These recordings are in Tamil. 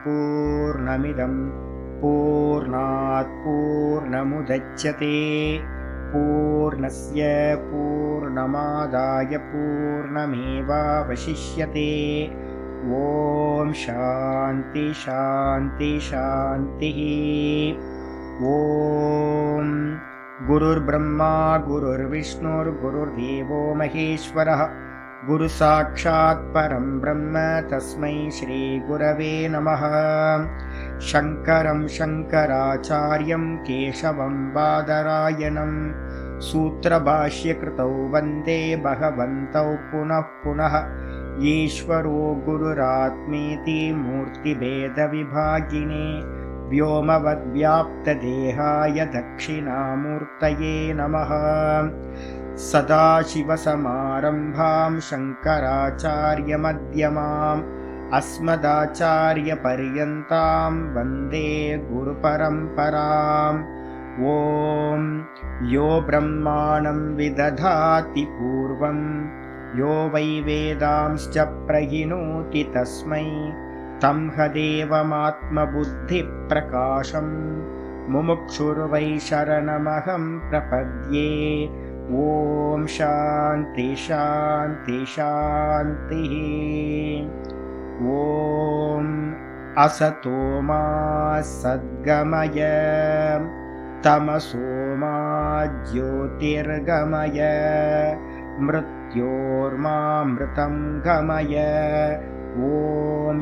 पूर्णमिदं पूर्णात् पूर्णमुदच्यते पूर्णस्य पूर्णमादाय पूर्णमेवावशिष्यते। ॐ शान्ति शान्ति शान्तिः। ॐ गुरुर्ब्रह्मा गुरुर्विष्णुर्गुरुर्देवो महेश्वरः गुरुसाक्षात् परं ब्रह्म तस्मै श्रीगुरवे नमः। शङ्करं शङ्कराचार्यं केशवं बादरायणं सूत्रभाष्यकृतौ वन्दे भगवन्तौ पुनः पुनः। ईश्वरो गुरुरात्मेति मूर्तिभेदविभागिने व्योमवद्व्याप्तदेहाय दक्षिणामूर्तये नमः। सदाशिवसमारम्भां शङ्कराचार्यमध्यमाम् अस्मदाचार्यपर्यन्तां वन्दे गुरुपरम्पराम्। ॐ यो ब्रह्माणं विदधाति पूर्वं यो वै वेदांश्च प्रहिणोति तस्मै तं हदेवमात्मबुद्धिप्रकाशं मुमुक्षुर्वै शरणमहं प्रपद्ये। ॐ शान्ति शान्ति शान्तिः। ॐ असतो मा सद्गमय तमसो मा ज्योतिर्गमय मृत्योर्मामृतं गमय। ॐ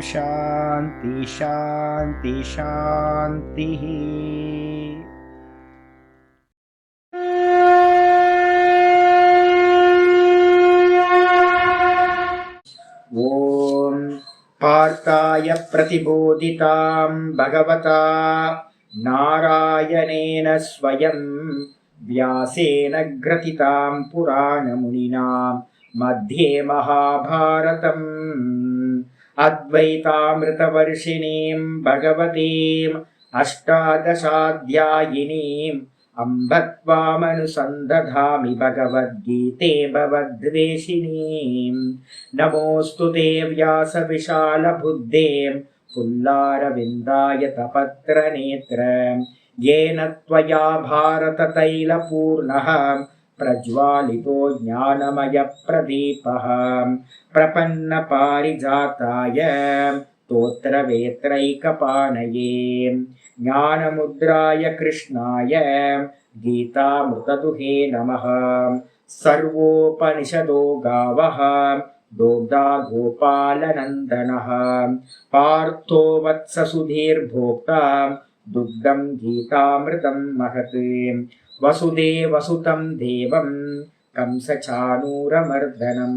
शान्ति शान्ति शान्तिः। ॐ पार्थाय प्रतिबोधितां भगवता नारायणेन स्वयं व्यासेन ग्रथितां पुराणमुनिना मध्ये महाभारतम् अद्वैतामृतवर्षिणीं भगवतीम् अष्टादशाध्यायिनीम् अम्ब त्वामनुसन्दधामि भगवद्गीते भवद्वेषिणीम्। नमोऽस्तु ते व्यासविशालबुद्धे पुल्लारविन्दाय तपत्रनेत्र येन त्वया भारततैलपूर्णः प्रज्वालितो ज्ञानमयप्रदीपः प्रपन्नपारिजाताय स्तोत्रवेत्रैकपाणये ज्ञानमुद्राय कृष्णाय गीतामृतदुहे नमः। सर्वोपनिषदो गावः दोग्धा गोपालनन्दनः पार्थो वत्ससुधीर्भोक्ता दुग्धं गीतामृतं महत्। वसुदेवसुतं देवं कंसचाणूरमर्दनं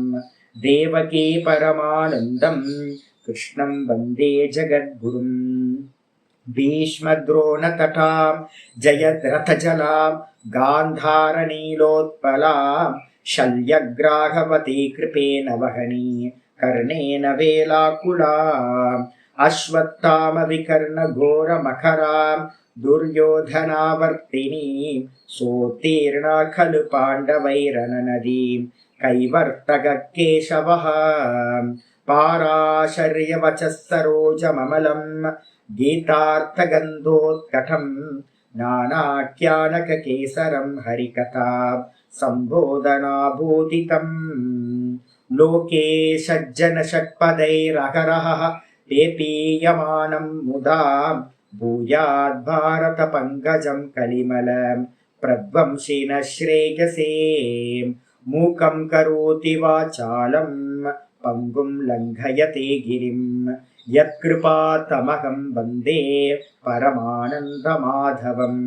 देवकी परमानन्दं कृष्णं वन्दे जगद्गुरुम्। भीष्मद्रोणतटां जयद्रथजलां गान्धारनीलोत्पलां शल्यग्राहवती कृपेण वहनी कर्णेन वेलाकुलाम् अश्वत्थामविकर्णघोरमखरां दुर्योधनावर्तिनीं सोत्तीर्णा खलु पाण्डवैरननदीं कैवर्तककेशवः पाराशर्यवचः सरोजममलं गीतार्थगन्धोत्कटं नानाख्यानककेसरं हरिकथा सम्बोधनाभूतितम्। लोके सज्जनषट्पदैरहरः पेपीयमानं मुदा भूयाद्भारतपङ्कजं कलिमलं प्रध्वंसिनः श्रेयसे। मूकं करोति वाचालं पङ्गुं लङ्घयते गिरिं यत्कृपातमहं वन्दे परमानन्दमाधवम्।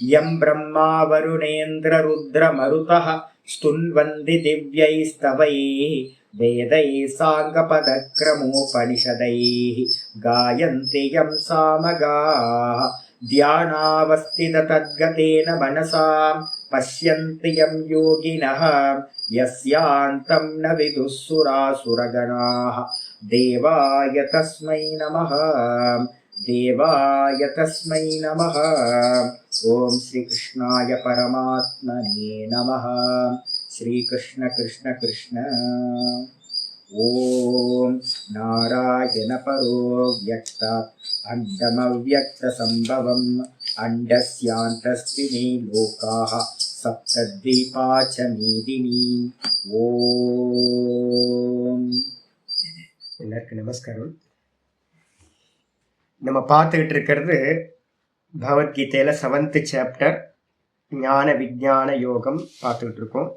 यं ब्रह्मा वरुणेन्द्ररुद्रमरुतः स्तुन्वन्ति दिव्यैस्तवैः वेदैः साङ्गपदक्रमोपनिषदैः गायन्ति यं सामगाः ध्यानावस्थिततद्गतेन मनसा पश्यन्ति यं योगिनः यस्यान्तं न विदुः सुरासुरगणाः। देवाय तस्मै नमः देवाय तस्मै नमः। ॐ श्रीकृष्णाय परमात्मने नमः। श्रीकृष्ण कृष्ण कृष्ण। ஓம் நாராயண பரோ வியக்தாத் அண்டமவ்யக்த சம்பவம் அண்டஸ்யாந்தஸ்தினி லோகாஹ சப்தத்வீபாச்ச மீதினி. ஓம். எல்லாருக்கும் நமஸ்காரம். நம்ம பார்த்துக்கிட்டு இருக்கிறது பகவத்கீதையில 7th சாப்டர் ஞான விஞ்ஞான யோகம் பார்த்துக்கிட்டு இருக்கோம்.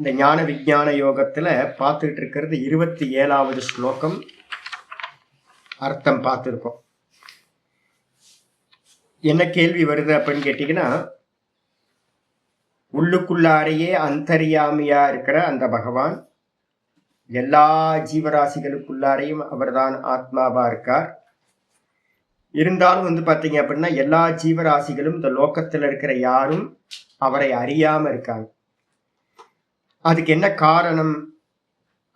இந்த ஞான விஞ்ஞான யோகத்துல பார்த்துக்கிட்டு இருக்கிறது 27வது ஸ்லோகம் அர்த்தம் பார்த்துருக்கோம். என்ன கேள்வி வருது அப்படின்னு கேட்டீங்கன்னா, உள்ளுக்குள்ளாரையே அந்தர்யாமியா இருக்கிற அந்த பகவான் எல்லா ஜீவராசிகளுக்குள்ளாரையும் அவர்தான் ஆத்மாவா இருக்கார். இருந்தாலும் பார்த்தீங்க அப்படின்னா எல்லா ஜீவராசிகளும் இந்த லோகத்துல இருக்கிற யாரும் அவரை அறியாம இருக்காங்க. அதுக்கு என்ன காரணம்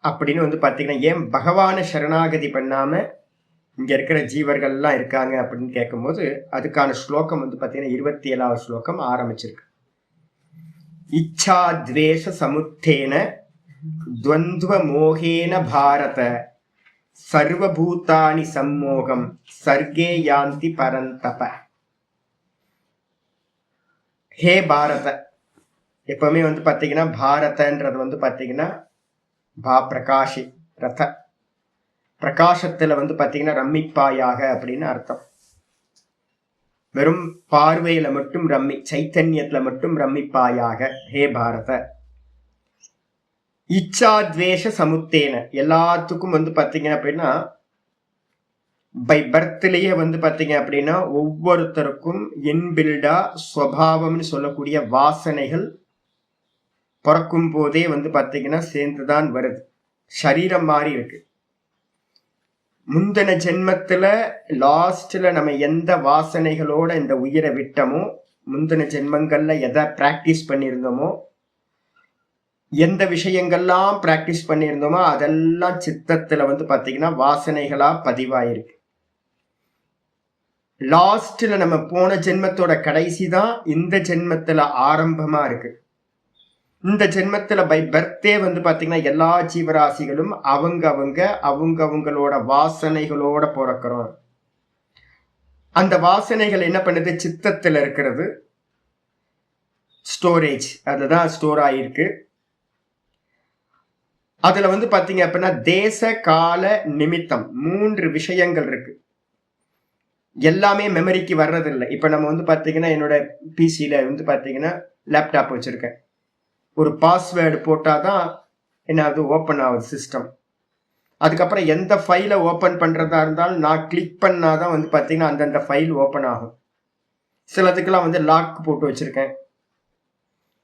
அப்படின்னு பார்த்தீங்கன்னா, ஏன் பகவானை சரணாகதி பண்ணாம இங்க இருக்கிற ஜீவர்கள்லாம் இருக்காங்க அப்படின்னு கேட்கும்போது அதுக்கான ஸ்லோகம் பார்த்தீங்கன்னா 27வது ஸ்லோகம் ஆரம்பிச்சிருக்கு. இச்சா துவேஷ சமுத்தேன துவந்துவ மோகேன பாரத சர்வபூதானி சம்மோகம் சர்கே யாந்தி பரந்தப. ஹே பாரத, எப்பவுமே பார்த்தீங்கன்னா பாரதன்றது பார்த்தீங்கன்னா பிரகாஷி ரத பிரகாசத்துல பார்த்தீங்கன்னா ரம்மிப்பாயாக அப்படின்னு அர்த்தம். வெறும் பார்வையில மட்டும் ரம்மி, சைத்தன்யத்துல மட்டும் ரம்மிப்பாயாக. ஹே பாரத, இச்சா துவேஷ சமுத்தேன, எல்லாத்துக்கும் பார்த்தீங்க அப்படின்னா பை பர்த்லயே பார்த்தீங்க அப்படின்னா ஒவ்வொருத்தருக்கும் இன்பில்டா ஸ்வபாவம்னு சொல்லக்கூடிய வாசனைகள் பிறக்கும் போதே பார்த்தீங்கன்னா சேர்ந்துதான் வருது. சரீரம் மாறி இருக்கு. முந்தின ஜென்மத்துல லாஸ்ட்ல நம்ம எந்த வாசனைகளோட இந்த உயிரை விட்டோமோ, முந்தின ஜென்மங்கள்ல எதை பிராக்டிஸ் பண்ணியிருந்தோமோ, எந்த விஷயங்கள்லாம் பிராக்டிஸ் பண்ணியிருந்தோமோ அதெல்லாம் சித்தத்துல பார்த்தீங்கன்னா வாசனைகளா பதிவாயிருக்கு. லாஸ்ட்ல நம்ம போன ஜென்மத்தோட கடைசி தான் இந்த ஜென்மத்துல ஆரம்பமா இருக்கு. இந்த ஜென்மத்துல பை பர்த்தே பார்த்தீங்கன்னா எல்லா ஜீவராசிகளும் அவங்களோட வாசனைகளோட பிறக்கிறோம். அந்த வாசனைகள் என்ன பண்ணுது, சித்தத்துல இருக்கிறது ஸ்டோரேஜ், அதுதான் ஸ்டோர் ஆயிருக்கு. அதுல பார்த்தீங்க அப்படின்னா தேச கால நிமித்தம் 3 விஷயங்கள் இருக்கு. எல்லாமே மெமரிக்கு வர்றதில்லை. இப்ப நம்ம பார்த்தீங்கன்னா என்னோட பிசியில பார்த்தீங்கன்னா லேப்டாப் வச்சிருக்கேன். ஒரு பாஸ்வேர்டு போட்டாதான் என்ன அது ஓப்பன் ஆகுது சிஸ்டம். அதுக்கப்புறம் எந்த ஃபைலை ஓப்பன் பண்றதா இருந்தாலும் நான் கிளிக் பண்ணாதான் பார்த்தீங்கன்னா அந்தந்த ஃபைல் ஓப்பன் ஆகும். சிலதுக்கெல்லாம் லாக் போட்டு வச்சிருக்கேன்.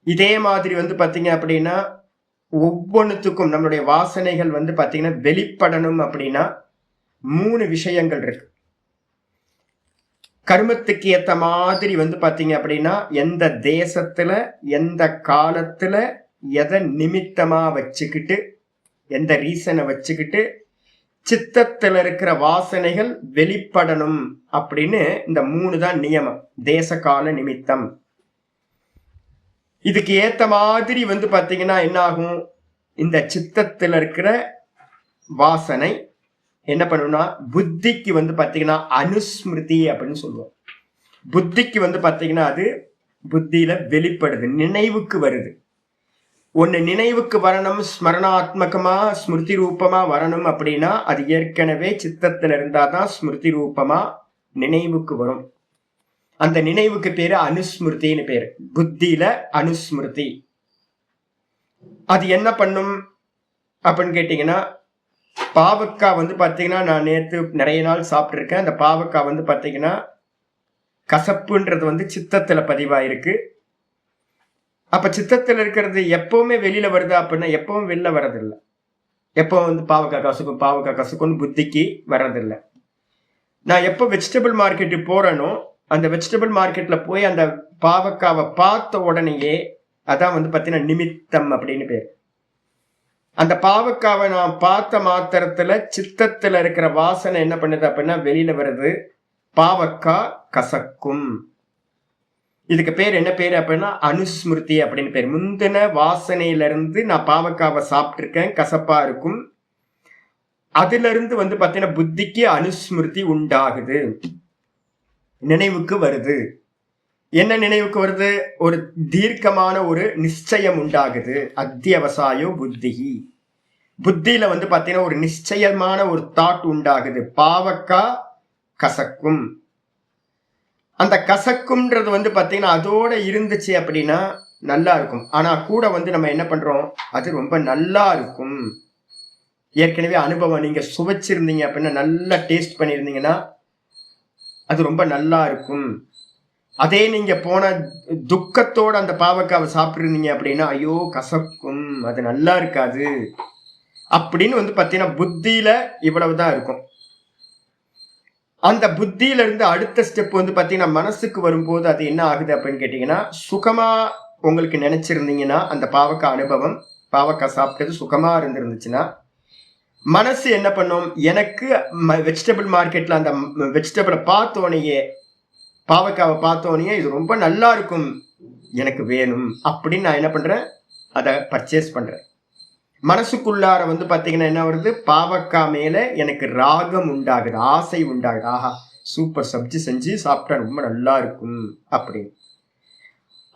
இதே மாதிரி பார்த்தீங்க அப்படின்னா ஒவ்வொன்றுத்துக்கும் நம்மளுடைய வாசனைகள் பார்த்தீங்கன்னா வெளிப்படணும் அப்படின்னா 3 விஷயங்கள் இருக்கு. கர்மத்துக்கு ஏத்த மாதிரி பார்த்தீங்க அப்படின்னா எந்த தேசத்துல எந்த காலத்துல எதை நிமித்தமா வச்சுக்கிட்டு, எந்த ரீசனை வச்சுக்கிட்டு சித்தத்துல இருக்கிற வாசனைகள் வெளிப்படணும் அப்படின்னு இந்த 3 தான் நியமம். தேச கால நிமித்தம். இதுக்கு ஏத்த மாதிரி பார்த்தீங்கன்னா என்ன ஆகும், இந்த சித்தத்துல இருக்கிற வாசனை என்ன பண்ணுன்னா புத்திக்கு பார்த்தீங்கன்னா அனுஸ்மிருதி அப்படின்னு சொல்லுவோம். புத்திக்கு பார்த்தீங்கன்னா அது புத்தியில வெளிப்படுது, நினைவுக்கு வருது. ஒன்னு நினைவுக்கு வரணும், ஸ்மரணாத்மகமா ஸ்மிருதி ரூபமா வரணும் அப்படின்னா அது ஏற்கனவே சித்தத்துல இருந்தாதான் ஸ்மிருதி ரூபமா நினைவுக்கு வரும். அந்த நினைவுக்கு பேரு அனுஸ்மிருதின்னு பேரு. புத்தியில அனுஸ்மிருதி. அது என்ன பண்ணும் அப்படின்னு கேட்டீங்கன்னா, பாவக்காய் பார்த்தீங்கன்னா நான் நேற்று நிறைய நாள் சாப்பிட்டுருக்கேன். அந்த பாவக்காய் பார்த்தீங்கன்னா கசப்புன்றது சித்தத்துல பதிவாயிருக்கு. அப்ப சித்தத்துல இருக்கிறது எப்பவுமே வெளியில வருதா அப்படின்னா எப்பவும் வெளில வர்றதில்லை. எப்போ பாவக்காய் கசுக்குன்னு புத்திக்கு வர்றதில்லை. நான் எப்போ வெஜிடபிள் மார்க்கெட்டு போறேனோ அந்த வெஜிடபிள் மார்க்கெட்ல போய் அந்த பாவக்காவை பார்த்த உடனேயே அதான் பார்த்தீங்கன்னா நிமித்தம் அப்படின்னு பேர். அந்த பாவக்காவை நான் பார்த்த மாத்திரத்துல சித்தத்துல இருக்கிற வாசனை என்ன பண்ணுது அப்படின்னா வெளியில வருது. பாவக்காய் கசக்கும். இதுக்கு பேர் என்ன பேர் அப்படின்னா அனுஸ்மிருதி அப்படின்னு பேர். முந்தின வாசனையில இருந்து நான் பாவக்காவை சாப்பிட்டிருக்கேன், கசப்பா இருக்கும், அதுல இருந்து வந்து பாத்தீங்கன்னா புத்திக்கு அனுஸ்மிருதி உண்டாகுது, நினைவுக்கு வருது. என்ன நினைவுக்கு வருது? ஒரு தீர்க்கமான ஒரு நிச்சயம் உண்டாகுது. அத்தியவசாயோ புத்திகி, புத்தியில வந்து பாத்தீங்கன்னா ஒரு நிச்சயமான ஒரு தாட் உண்டாகுது. பாவக்கா கசக்கும், அந்த கசக்கும்ன்றது வந்து பாத்தீங்கன்னா அதோட இருந்துச்சு அப்படின்னா நல்லா இருக்கும். ஆனா கூட வந்து நம்ம என்ன பண்றோம், அது ரொம்ப நல்லா இருக்கும். ஏற்கனவே அனுபவம் நீங்க சுவைச்சிருந்தீங்க அப்படின்னா, நல்லா டேஸ்ட் பண்ணியிருந்தீங்கன்னா அது ரொம்ப நல்லா இருக்கும். அதே நீங்க போன துக்கத்தோட அந்த பாவக்காவை சாப்பிட்டுருந்தீங்க அப்படின்னா ஐயோ கசக்கும், அது நல்லா இருக்காது அப்படின்னு வந்து பாத்தீங்கன்னா புத்தியில இவ்வளவுதான் இருக்கும். அந்த புத்தியில இருந்து அடுத்த ஸ்டெப் வந்து பாத்தீங்கன்னா மனசுக்கு வரும்போது அது என்ன ஆகுது அப்படின்னு கேட்டீங்கன்னா, சுகமா உங்களுக்கு நினைச்சிருந்தீங்கன்னா அந்த பாவக்காய் அனுபவம், பாவக்காய் சாப்பிட்டது சுகமா இருந்துச்சுன்னா மனசு என்ன பண்ணும், எனக்கு வெஜிடபிள் மார்க்கெட்ல அந்த வெஜிடபிளை பார்த்தோனையே, பாவக்காவை பார்த்தோனையே இது ரொம்ப நல்லா இருக்கும், எனக்கு வேணும் அப்படின்னு நான் என்ன பண்றேன், அதை பர்ச்சேஸ் பண்றேன். மனசுக்குள்ளார வந்து பாத்தீங்கன்னா என்ன வருது, பாவக்காய் மேல எனக்கு ராகம் உண்டாகுது, ஆசை உண்டாகுது. ஆஹா சூப்பர், சப்ஜி செஞ்சு சாப்பிட்டா ரொம்ப நல்லா இருக்கும் அப்படின்னு.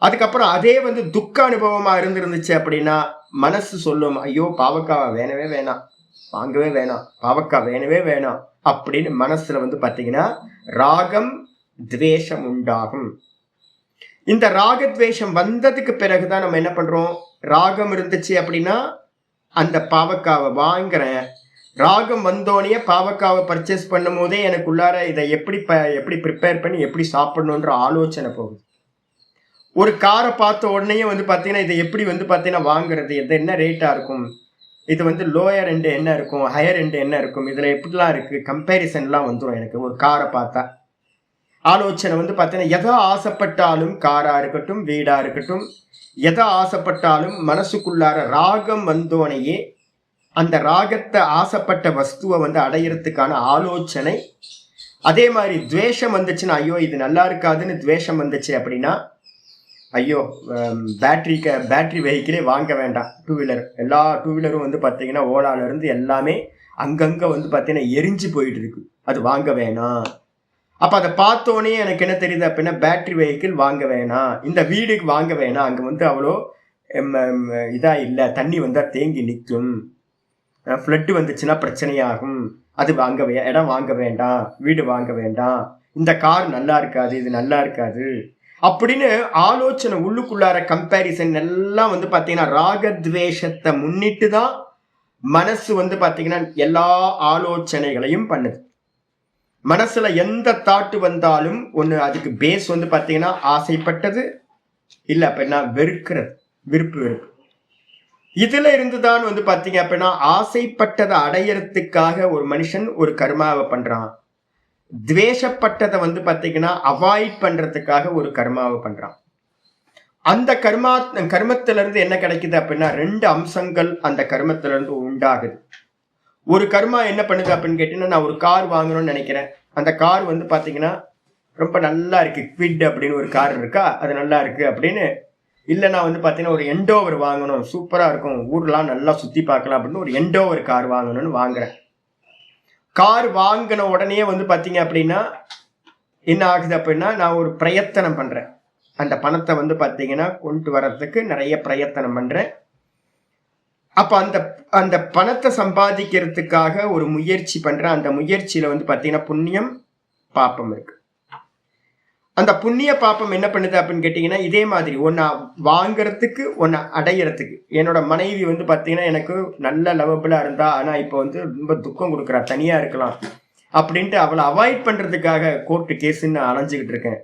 அதுக்கப்புறம் அதே வந்து துக்க அனுபவமா இருந்துருந்துச்சு அப்படின்னா மனசு சொல்லும், ஐயோ பாவக்காய் வேணவே வேணாம், வாங்கவே வேணாம், பாவக்காய் வேணவே வேணாம் அப்படின்னு மனசுல வந்து பாத்தீங்கன்னா ராகம் துவேஷம் உண்டாகும். இந்த ராகத்வேஷம் வந்ததுக்கு பிறகுதான் நம்ம என்ன பண்றோம், ராகம் இருந்துச்சு அப்படின்னா அந்த பாவக்காவை வாங்குறேன், ராகம் வந்தோடனே பாவக்காவை பர்ச்சேஸ் பண்ணும் போதே எனக்குள்ளார இதை எப்படி ப்ரிப்பேர் பண்ணி எப்படி சாப்பிடணுன்ற ஆலோசனை போகுது. ஒரு காரை பார்த்த உடனே வந்து பாத்தீங்கன்னா இதை எப்படி வந்து பாத்தீங்கன்னா வாங்குறது, இது என்ன ரேட்டா இருக்கும், இது வந்து லோயர் எண்ட் என்ன இருக்கும், ஹையர் எண்ட் என்ன இருக்கும், இதுல எப்படிலாம் இருக்கு, கம்பேரிசன்லாம் வந்துடும் எனக்கு. ஒரு காரை பார்த்தா ஆலோசனை வந்து பார்த்தீங்கன்னா எதை ஆசைப்பட்டாலும், காரா இருக்கட்டும் வீடா இருக்கட்டும், எதை ஆசைப்பட்டாலும் மனசுக்குள்ளார ராகம் வந்தோனையே அந்த ராகத்தை ஆசைப்பட்ட வஸ்துவை வந்து அடையிறதுக்கான ஆலோசனை. அதே மாதிரி துவேஷம் வந்துச்சுன்னா ஐயோ இது நல்லா இருக்காதுன்னு துவேஷம் வந்துச்சு அப்படின்னா ஐயோ பேட்டரி வெஹிக்கிளே வாங்க வேண்டாம், டூ வீலர், எல்லா டூ வீலரும் வந்து பார்த்தீங்கன்னா ஓலால இருந்து எல்லாமே அங்கங்க வந்து பார்த்தீங்கன்னா எரிஞ்சு போயிட்டு இருக்கு, அது வாங்க வேணாம். அப்ப அதை பார்த்தோன்னே எனக்கு என்ன தெரியுது அப்படின்னா பேட்டரி வெஹிக்கிள் வாங்க வேணாம், இந்த வீடுக்கு வாங்க வேணாம், அங்க வந்து அவ்வளோ இதா இல்லை, தண்ணி வந்தா தேங்கி நிற்கும், ஃப்ளட்டு வந்துச்சுன்னா பிரச்சனையாகும், அது இடம் வாங்க வேண்டாம், வீடு வாங்க வேண்டாம், இந்த கார் நல்லா இருக்காது, இது நல்லா இருக்காது அப்படின்னு ஆலோசனை உள்ளுக்குள்ளார கம்பேரிசன் எல்லாம் வந்து பாத்தீங்கன்னா ராகத்வேஷத்தை முன்னிட்டு தான் மனசு வந்து பாத்தீங்கன்னா எல்லா ஆலோசனைகளையும் பண்ணுது. மனசுல எந்த தாட்டு வந்தாலும் ஒண்ணு அதுக்கு பேஸ் வந்து பாத்தீங்கன்னா ஆசைப்பட்டது, இல்ல அப்படின்னா வெறுக்கிறது, வெறுப்பு. இதுல இருந்துதான் வந்து பாத்தீங்க அப்படின்னா ஆசைப்பட்டதை அடையறதுக்காக ஒரு மனுஷன் ஒரு கர்மாவை பண்றான், துவேஷப்பட்டதை வந்து பாத்தீங்கன்னா அவாய்ட் பண்றதுக்காக ஒரு கர்மாவை பண்றான். அந்த கர்மத்தில இருந்து என்ன கிடைக்குது அப்படின்னா ரெண்டு அம்சங்கள் அந்த கர்மத்தில இருந்து உண்டாகுது. ஒரு கர்மா என்ன பண்ணுது அப்படின்னு கேட்டீங்கன்னா, நான் ஒரு கார் வாங்கணும்னு நினைக்கிறேன், அந்த கார் வந்து பாத்தீங்கன்னா ரொம்ப நல்லா இருக்கு, குவிட் அப்படின்னு ஒரு கார் இருக்கா, அது நல்லா இருக்கு அப்படின்னு, இல்ல நான் வந்து பாத்தீங்கன்னா ஒரு எண்டோவர் வாங்கணும், சூப்பரா இருக்கும், ஊர்லாம் நல்லா சுத்தி பார்க்கலாம் அப்படின்னு ஒரு எண்டோவர் கார் வாங்கணும்னு வாங்குறேன். கார் வாங்கின உடனே வந்து பாத்தீங்க அப்படின்னா என்ன ஆகுது அப்படின்னா நான் ஒரு பிரயத்தனம் பண்றேன், அந்த பணத்தை வந்து பாத்தீங்கன்னா கொண்டு வர்றதுக்கு நிறைய பிரயத்தனம் பண்றேன். அப்ப அந்த பணத்தை சம்பாதிக்கிறதுக்காக ஒரு முயற்சி பண்றேன். அந்த முயற்சியில வந்து பாத்தீங்கன்னா புண்ணியம் பாப்பம் இருக்கு. அந்த புண்ணிய பாப்பம் என்ன பண்ணுது அப்படின்னு கேட்டீங்கன்னா இதே மாதிரி ஒன்ன வாங்கறதுக்கு ஒன்ன அடையறதுக்கு. என்னோட மனைவி வந்து பாத்தீங்கன்னா எனக்கு நல்ல லவபிளா இருந்தா, ஆனா இப்ப வந்து ரொம்ப துக்கம் கொடுக்குறா, தனியா இருக்கலாம் அப்படின்ட்டு அவளை அவாய்ட் பண்றதுக்காக கோர்ட்டு கேஸ்ன்னு அலைஞ்சுக்கிட்டு இருக்கேன்.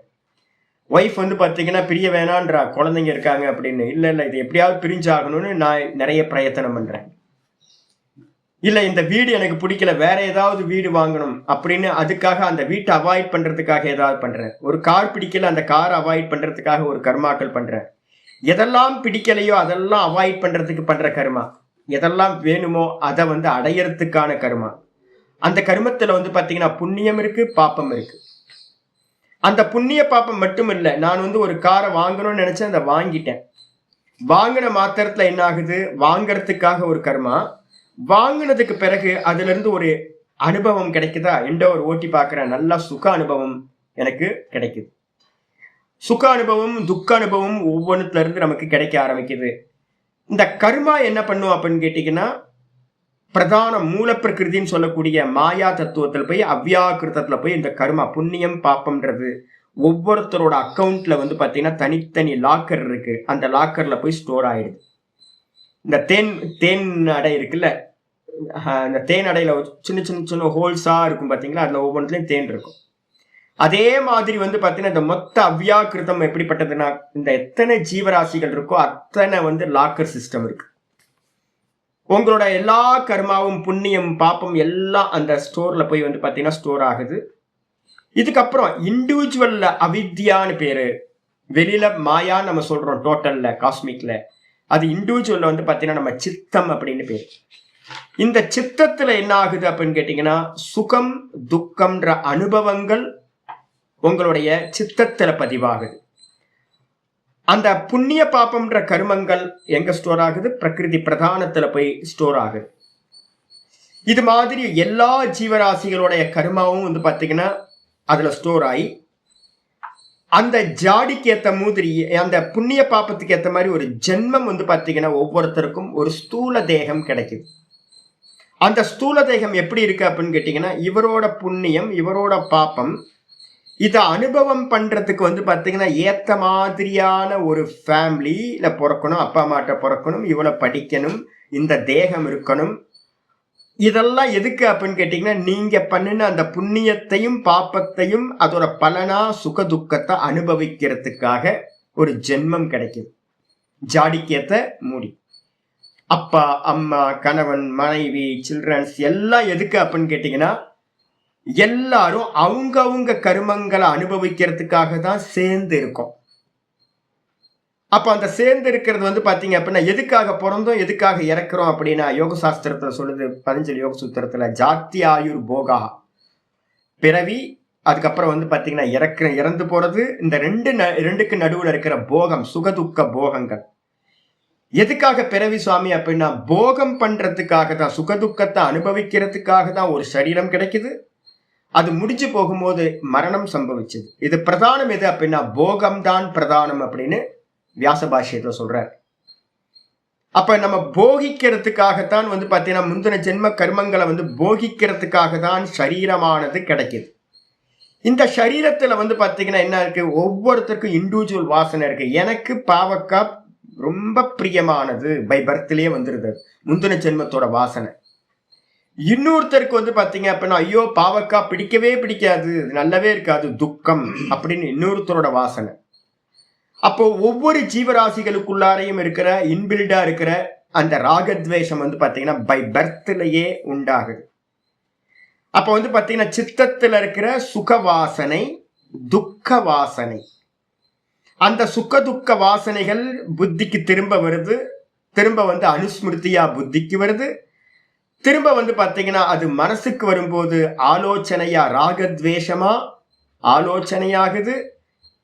ஒய்ஃப் வந்து பாத்தீங்கன்னா பிரிய வேணான்றா, குழந்தைங்க இருக்காங்க அப்படின்னு. இல்ல இது எப்படியாவது பிரிஞ்சாகணும்னு நான் நிறைய பிரயத்தனம் பண்றேன். இல்ல இந்த வீடு எனக்கு பிடிக்கல, வேற ஏதாவது வீடு வாங்கணும் அப்படின்னு அதுக்காக அந்த வீட்டை அவாய்ட் பண்றதுக்காக ஏதாவது பண்றேன். ஒரு கார் பிடிக்கல, அந்த காரை அவாய்ட் பண்றதுக்காக ஒரு கர்மாக்கள் பண்றேன். எதெல்லாம் பிடிக்கலையோ அதெல்லாம் அவாய்ட் பண்றதுக்கு பண்ற கர்மா, எதெல்லாம் வேணுமோ அதை வந்து அடையறதுக்கான கர்மா. அந்த கர்மத்துல வந்து பாத்தீங்கன்னா புண்ணியம் இருக்கு, பாப்பம் இருக்கு. அந்த புண்ணிய பாப்பம் மட்டும் இல்லை, நான் ஒரு காரை வாங்கணும்னு நினைச்சேன், அதை வாங்கிட்டேன். வாங்கின மாத்திரத்துல என்ன ஆகுது, வாங்கறதுக்காக ஒரு கர்மா, வாங்கினதுக்கு பிறகு அதுல இருந்து ஒரு அனுபவம் கிடைக்குதா, ஒரு ஓட்டி பார்க்கிறேன், நல்லா சுக அனுபவம் எனக்கு கிடைக்குது. சுக அனுபவம் துக்க அனுபவம் ஒவ்வொன்றுல இருந்து நமக்கு கிடைக்க ஆரம்பிக்குது. இந்த கர்மா என்ன பண்ணும் அப்படின்னு கேட்டீங்கன்னா, பிரதான மூல பிரகிருதின்னு சொல்லக்கூடிய மாயா தத்துவத்தில் போய் அவ்வியாக்கிருத்தத்துல போய் இந்த கர்மா புண்ணியம் பாப்பம்ன்றது ஒவ்வொருத்தரோட அக்கௌண்ட்ல பாத்தீங்கன்னா தனித்தனி லாக்கர் இருக்கு. அந்த லாக்கர்ல போய் ஸ்டோர் ஆயிடுது. இந்த தேன் அடை இருக்குல்ல, இந்த தேன் அடையில சின்ன சின்ன சின்ன ஹோல்ஸா இருக்கும் பாத்தீங்களா, அதுல ஒவ்வொன்றுலயும் தேன் இருக்கும். அதே மாதிரி பாத்தீங்கன்னா இந்த மொத்த அவ்வியாக்கிருத்தம் எப்படிப்பட்டதுன்னா, இந்த எத்தனை ஜீவராசிகள் இருக்கோ அத்தனை லாக்கர் சிஸ்டம் இருக்கு. உங்களோட எல்லா கர்மாவும் புண்ணியம் பாப்பம் எல்லாம் அந்த ஸ்டோர்ல போய் பாத்தீங்கன்னா ஸ்டோர் ஆகுது. இதுக்கப்புறம் இண்டிவிஜுவல்ல அவித்யான்னு பேரு, வெளியில மாயான்னு நம்ம சொல்றோம் டோட்டல்ல காஸ்மிக்ல, அது இண்டிவிஜுவல்ல பாத்தீங்கன்னா நம்ம சித்தம் அப்படின்னு பேரு. இந்த சித்தத்துல என்ன ஆகுது அப்படின்னு கேட்டீங்கன்னா, சுகம் துக்கம்ன்ற அனுபவங்கள் உங்களுடைய சித்தத்துல பதிவாகுது. அந்த புண்ணிய பாப்பம்ன்ற கர்மங்கள் எங்க ஸ்டோர் ஆகுது, பிரகிருதி பிரதானத்துல போய் ஸ்டோர் ஆகுது. இது மாதிரி எல்லா ஜீவராசிகளுடைய கர்மாவும் பாத்தீங்கன்னா அதுல ஸ்டோர் ஆகி அந்த ஜாடிக்கு ஏத்த மாதிரி, அந்த புண்ணிய பாப்பத்துக்கு ஏத்த மாதிரி ஒரு ஜென்மம் பாத்தீங்கன்னா ஒவ்வொருத்தருக்கும் ஒரு ஸ்தூல தேகம் கிடைக்குது. அந்த ஸ்தூல தேகம் எப்படி இருக்கு அப்படின்னு கேட்டீங்கன்னா, இவரோட புண்ணியம் இவரோட பாப்பம் இதை அனுபவம் பண்றதுக்கு பாத்தீங்கன்னா ஏத்த மாதிரியான ஒரு ஃபேமிலியில பிறக்கணும், அப்பா அம்மாட்ட பிறக்கணும், இவ்வளவு படிக்கணும், இந்த தேகம் இருக்கணும். இதெல்லாம் எதுக்கு அப்படின்னு கேட்டீங்கன்னா, நீங்க பண்ணின அந்த புண்ணியத்தையும் பாப்பத்தையும் அதோட பலனா சுக துக்கத்தை அனுபவிக்கிறதுக்காக ஒரு ஜென்மம் கிடைக்குது. ஜாடிக்கேத்த மூடி, அப்பா அம்மா கணவன் மனைவி சில்ட்ரன்ஸ் எல்லாம் எதுக்கு அப்படின்னு கேட்டீங்கன்னா, எல்லாரும் அவங்க கர்மங்களை அனுபவிக்கிறதுக்காக தான் சேர்ந்து இருக்கும். அப்ப அந்த சேர்ந்து இருக்கிறது பாத்தீங்க அப்படின்னா, எதுக்காக பிறந்தோம் எதுக்காக இறக்குறோம் அப்படின்னா, யோக சாஸ்திரத்துல சொல்லுது, பதஞ்சலி யோக சூத்திரத்துல, ஜாத்தி ஆயுர் போகா, பிறவி, அதுக்கப்புறம் பாத்தீங்கன்னா இறந்து போறது, இந்த ரெண்டுக்கு நடுவுல இருக்கிற போகம், சுகதுக்க போகங்கள். எதுக்காக பிறவி சுவாமி அப்படின்னா, போகம் பண்றதுக்காக தான், சுகதுக்கத்தை அனுபவிக்கிறதுக்காக தான் ஒரு சரீரம் கிடைக்குது. அது முடிஞ்சு போகும்போது மரணம் சம்பவிச்சது. இது பிரதானம் எது அப்படின்னா, போகம்தான் பிரதானம் அப்படின்னு வியாச பாஷ்யத்துல சொல்றார். அப்ப நம்ம போகிக்கிறதுக்காகத்தான் பாத்தீங்கன்னா முந்தின ஜென்ம கர்மங்களை போகிக்கிறதுக்காக தான் சரீரமானது கிடைக்குது. இந்த சரீரத்துல பாத்தீங்கன்னா என்ன இருக்கு, ஒவ்வொருத்தருக்கும் இண்டிவிஜுவல் வாசனை இருக்கு. எனக்கு பாவக்காய் ரொம்ப பிரியமானது, பை பர்த்லயே வந்துருது, முந்தின ஜென்மத்தோட வாசனை. இன்னொருத்தருக்கு பாத்தீங்க அப்படின்னா, ஐயோ பாவக்காய் பிடிக்கவே பிடிக்காது, நல்லாவே இருக்காது, துக்கம் அப்படின்னு இன்னொருத்தரோட வாசனை. அப்போ ஒவ்வொரு ஜீவராசிகளுக்குள்ளாரையும் இருக்கிற இன்பில்டா இருக்கிற அந்த ராகத்வேஷம் பாத்தீங்கன்னா பை பர்த்லயே உண்டாகுது. அப்ப பாத்தீங்கன்னா சித்தத்துல இருக்கிற சுக வாசனை துக்க வாசனை, அந்த சுக துக்க வாசனைகள் புத்திக்கு திரும்ப வருது, திரும்ப அனுஸ்மிருதியா புத்திக்கு வருது, திரும்ப பாத்தீங்கன்னா அது மனசுக்கு வரும்போது ஆலோசனையா ராகத்வேஷமா ஆலோசனையாகுது.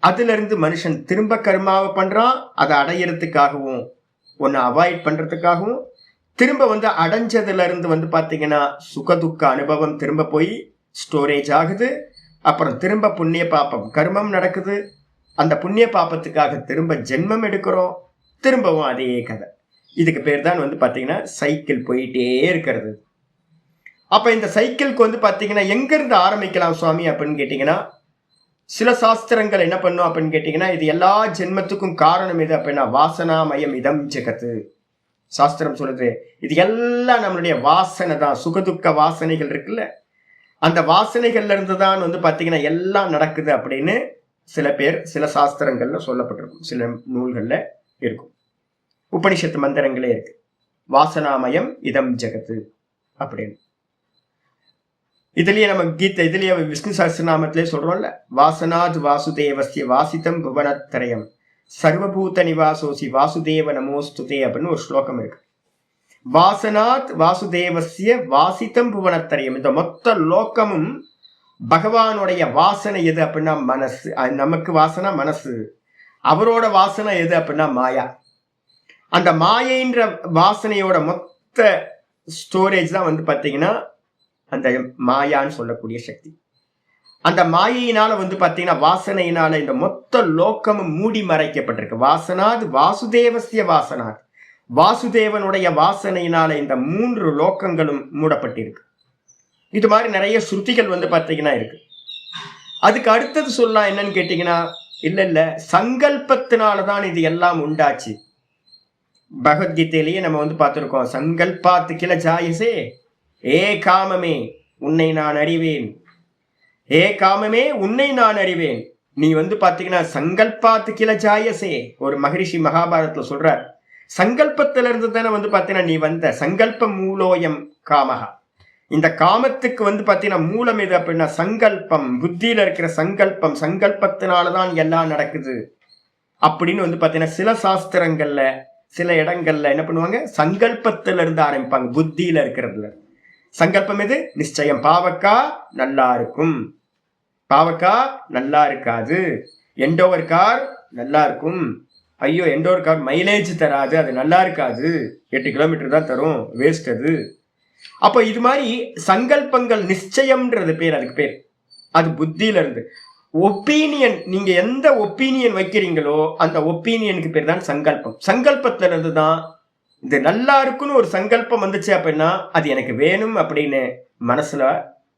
அதுல இருந்து மனுஷன் திரும்ப கர்மாவை பண்றான், அதை அடையறதுக்காகவும் ஒன்னு அவாய்ட் பண்றதுக்காகவும். திரும்ப அடைஞ்சதுல இருந்து பாத்தீங்கன்னா சுகதுக்க அனுபவம் திரும்ப போய் ஸ்டோரேஜ் ஆகுது. அப்புறம் திரும்ப புண்ணிய பாப்பம் கர்மம் நடக்குது. அந்த புண்ணிய பாப்பத்துக்காக திரும்ப ஜென்மம் எடுக்கிறோம், திரும்பவும் அதே கதை. இதுக்கு பேர் தான் பாத்தீங்கன்னா சைக்கிள் போயிட்டே இருக்கிறது. அப்ப இந்த சைக்கிள்க்கு பாத்தீங்கன்னா எங்க இருந்து ஆரம்பிக்கலாம் சுவாமி அப்படின்னு கேட்டீங்கன்னா, சில சாஸ்திரங்கள் என்ன பண்ணும் அப்படின்னு கேட்டீங்கன்னா, இது எல்லா ஜென்மத்துக்கும் காரணம் எது அப்படின்னா, வாசனாமயம் இதம் ஜெகத்து. சாஸ்திரம் சொல்லுது இது எல்லாம் நம்மளுடைய வாசனை தான், சுகதுக்க வாசனைகள் இருக்குல்ல, அந்த வாசனைகள்ல இருந்து தான் பாத்தீங்கன்னா எல்லாம் நடக்குது அப்படின்னு சில பேர் சில சாஸ்திரங்கள்ல சொல்லப்பட்டிருக்கும், சில நூல்கள்ல இருக்கும், உபனிஷத்து மந்திரங்களே இருக்கு, வாசனாமயம் இதம் ஜெகத்து அப்படின்னு. இதுலயே நம்ம இதுலயே விஷ்ணு சஹஸ்ரநாமத்திலே சொல்றோம்ல, வாசனாத் வாசுதேவஸ்ய வாசிதம் புவனத்ரயம் சர்வபூத நிவாசோசி வாசுதேவ நமோஸ்துதே அப்படின்னு ஒரு ஸ்லோகம் இருக்கு. வாசனாத் வாசுதேவஸ்ய வாசிதம் புவனத்ரயம், இந்த மொத்த லோக்கமும் பகவானுடைய வாசனை எது அப்படின்னா மனசு. நமக்கு வாசனை மனசு, அவரோட வாசனை எது அப்படின்னா மாயா. அந்த மாயைன்ற வாசனையோட மொத்த ஸ்டோரேஜ் தான் வந்து பார்த்தீங்கன்னா அந்த மாயான்னு சொல்லக்கூடிய சக்தி. அந்த மாயையினால வந்து பார்த்தீங்கன்னா வாசனையினால இந்த மொத்த லோக்கமும் மூடி மறைக்கப்பட்டிருக்கு. வாசனாது வாசுதேவசிய வாசனாது, வாசுதேவனுடைய வாசனையினால இந்த 3 லோக்கங்களும் மூடப்பட்டிருக்கு. இது மாதிரி நிறைய ஸ்ருதிகள் வந்து பார்த்தீங்கன்னா இருக்கு. அதுக்கு அடுத்தது சொல்லலாம் என்னன்னு கேட்டீங்கன்னா, இல்ல சங்கல்பத்தினாலதான் இது எல்லாம் உண்டாச்சு. பகவத்கீதையிலேயே நம்ம வந்து பார்த்திருக்கோம், சங்கல்பாத்து கில ஜாயசே ஏ காமமே உன்னை நான் அறிவேன், ஏ காமமே உன்னை நான் அறிவேன். நீ வந்து பாத்தீங்கன்னா சங்கல்பாத்து கில ஜாயசே, ஒரு மகரிஷி மகாபாரதத்துல சொல்றார், சங்கல்பத்திலிருந்து தானே வந்து பாத்தீங்கன்னா நீ வந்த, சங்கல்ப மூலோயம் காமகா. இந்த காமத்துக்கு வந்து பாத்தீங்கன்னா மூலம் எது அப்படின்னா சங்கல்பம், புத்தியில இருக்கிற சங்கல்பம், சங்கல்பத்தினாலதான் எல்லாம் நடக்குது அப்படின்னு வந்து பாத்தீங்கன்னா சில சாஸ்திரங்கள்ல சில இடங்கள்ல என்ன பண்ணுவாங்க, சங்கல்பத்துல இருந்து ஆரம்பிப்பாங்க. புத்தியில இருக்கிறதுல சங்கல்பம் எது, நிச்சயம். பாவக்கா நல்லா இருக்கும், பாவக்கா நல்லா இருக்காது, எண்டோவர் கார் நல்லா இருக்கும், ஐயோ எண்டோவர் கார் மைலேஜ் தராது, அது நல்லா இருக்காது, 8 கிலோமீட்டர் தான் தரும், வேஸ்ட் அது. அப்போ இது மாதிரி சங்கல்பங்கள், நிச்சயம்ன்றது பேர், அதுக்கு பேர். அது புத்தியில இருந்து. ஒப்பீனியன், நீங்க எந்த ஒப்பீனியன் வைக்கிறீங்களோ அந்த ஒப்பீனியனுக்கு பேர் தான் சங்கல்பம். சங்கல்பத்துல இருந்து தான் இது நல்லா இருக்குன்னு ஒரு சங்கல்பம் வந்துச்சு அப்படின்னா அது எனக்கு வேணும் அப்படின்னு மனசுல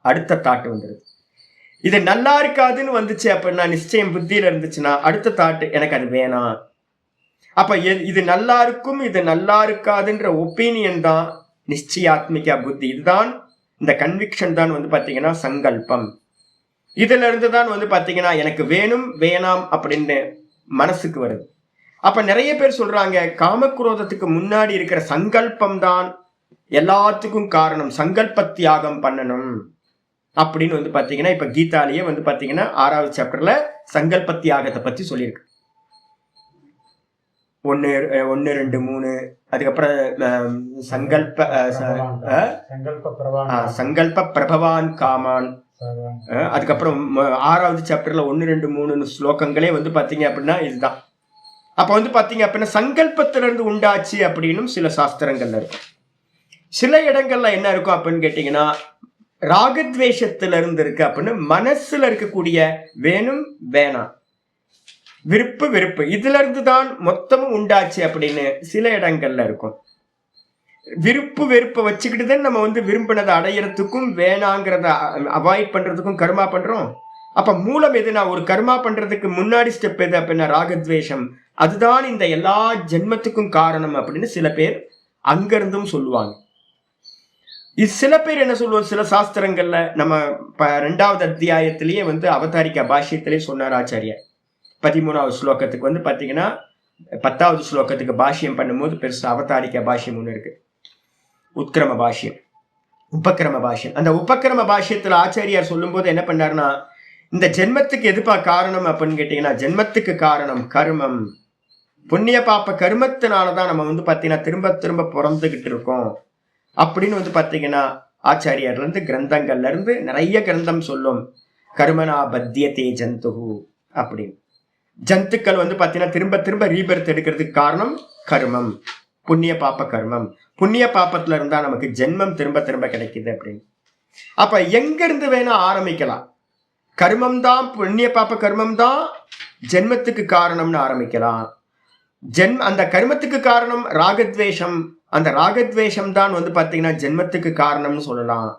அடுத்த தாட்டு வந்துடுது. இது நல்லா இருக்காதுன்னு வந்துச்சு அப்படின்னா, நிச்சயம் புத்தியில இருந்துச்சுன்னா அடுத்த தாட்டு எனக்கு அது வேணாம். அப்ப இது நல்லா இருக்கும் இது நல்லா இருக்காதுன்ற ஒப்பீனியன் தான் நிச்சயாத்மிகா புத்தி. இதுதான் இந்த கன்விக்ஷன் தான் வந்து பாத்தீங்கன்னா சங்கல்பம். இதுல இருந்து தான் வந்து பாத்தீங்கன்னா எனக்கு வேணும் வேணாம் அப்படின்னு மனசுக்கு வருது. அப்ப நிறைய பேர் சொல்றாங்க, காமக்ரோதத்துக்கு முன்னாடி இருக்கிற சங்கல்பம் தான் எல்லாத்துக்கும் காரணம், சங்கல்ப தியாகம் பண்ணணும் அப்படின்னு வந்து பாத்தீங்கன்னா இப்ப கீதாலேயே வந்து பாத்தீங்கன்னா 6வது சாப்டர்ல சங்கல்ப தியாகத்தை பத்தி சொல்லியிருக்கு. 1, 2, 3, அதுக்கப்புறம் சங்கல்ப பிரபவான் காமான், அதுக்கப்புறம் 6வது சாப்டர்ல 1, 2, 3 ஸ்லோகங்களே வந்து பாத்தீங்க அப்படின்னா இதுதான். அப்ப வந்து பாத்தீங்க அப்படின்னா சங்கல்பத்திலிருந்து உண்டாச்சு அப்படின்னு சில சாஸ்திரங்கள்ல இருக்கும். சில இடங்கள்ல என்ன இருக்கும் அப்படின்னு கேட்டீங்கன்னா ராகத்வேஷத்துல இருந்து இருக்கு அப்படின்னு, மனசுல இருக்கக்கூடிய வேணும் வேணாம், விருப்பு வெறுப்பு, இதுல இருந்து தான் மொத்தமும் உண்டாச்சு அப்படின்னு சில இடங்கள்ல இருக்கும். விருப்பு வெறுப்பை வச்சுக்கிட்டு தான் நம்ம வந்து விரும்பினதை அடையிறதுக்கும் வேணாங்கிறத அவாய்ட் பண்றதுக்கும் கர்மா பண்றோம். அப்ப மூலம் எது, நான் ஒரு கர்மா பண்றதுக்கு முன்னாடி ஸ்டெப் எது அப்படின்னா ராகத்வேஷம், அதுதான் இந்த எல்லா ஜென்மத்துக்கும் காரணம் அப்படின்னு சில பேர் அங்கிருந்தும் சொல்லுவாங்க. இது சில பேர் என்ன சொல்லுவோம், சில சாஸ்திரங்கள்ல நம்ம 2வது அத்தியாயத்திலேயே வந்து அவதாரிக்கா பாஷ்யத்திலேயே சொன்னார் ஆச்சாரியார். 13வது ஸ்லோகத்துக்கு வந்து பாத்தீங்கன்னா 10வது ஸ்லோகத்துக்கு பாஷ்யம் பண்ணும்போது பெருசு அவதாரிக்கா பாஷ்யம் ஒண்ணு இருக்கு, உத்கிரம பாஷ்யம், உபக்கிரம பாஷ்யம். அந்த உபக்கிரம பாஷ்யத்துல ஆச்சாரியார் சொல்லும் போது என்ன பண்ணாருன்னா, இந்த ஜென்மத்துக்கு எதுப்பா காரணம் அப்படின்னு கேட்டீங்கன்னா, ஜென்மத்துக்கு காரணம் கர்மம், புண்ணிய பாப்ப கர்மத்தினாலதான் நம்ம வந்து பாத்தீங்கன்னா திரும்ப திரும்ப பிறந்துகிட்டு இருக்கோம் அப்படின்னு வந்து பாத்தீங்கன்னா ஆச்சாரியார்ல இருந்து கிரந்தங்கள்ல இருந்து நிறைய கிரந்தம் சொல்லும். கர்மனா பத்தியதே ஜந்துஹு அப்படின்னு, ஜந்துக்கள் வந்து பாத்தீங்கன்னா திரும்ப திரும்ப ரீபர்த் எடுக்கிறதுக்கு காரணம் கர்மம், புண்ணிய பாப்ப கர்மம். புண்ணிய பாப்பத்துல இருந்தா நமக்கு ஜென்மம் திரும்ப திரும்ப கிடைக்குது அப்படின்னு. அப்ப எங்க இருந்து வேணா ஆரம்பிக்கலாம், கர்மம் தான், புண்ணிய பாப்ப கர்மம் தான் ஜென்மத்துக்கு காரணம்னு ஆரம்பிக்கலாம். அந்த கர்மத்துக்கு காரணம் ராகத்வேஷம், அந்த ராகத்வேஷம் தான் வந்து பாத்தீங்கன்னா ஜென்மத்துக்கு காரணம்னு சொல்லலாம்.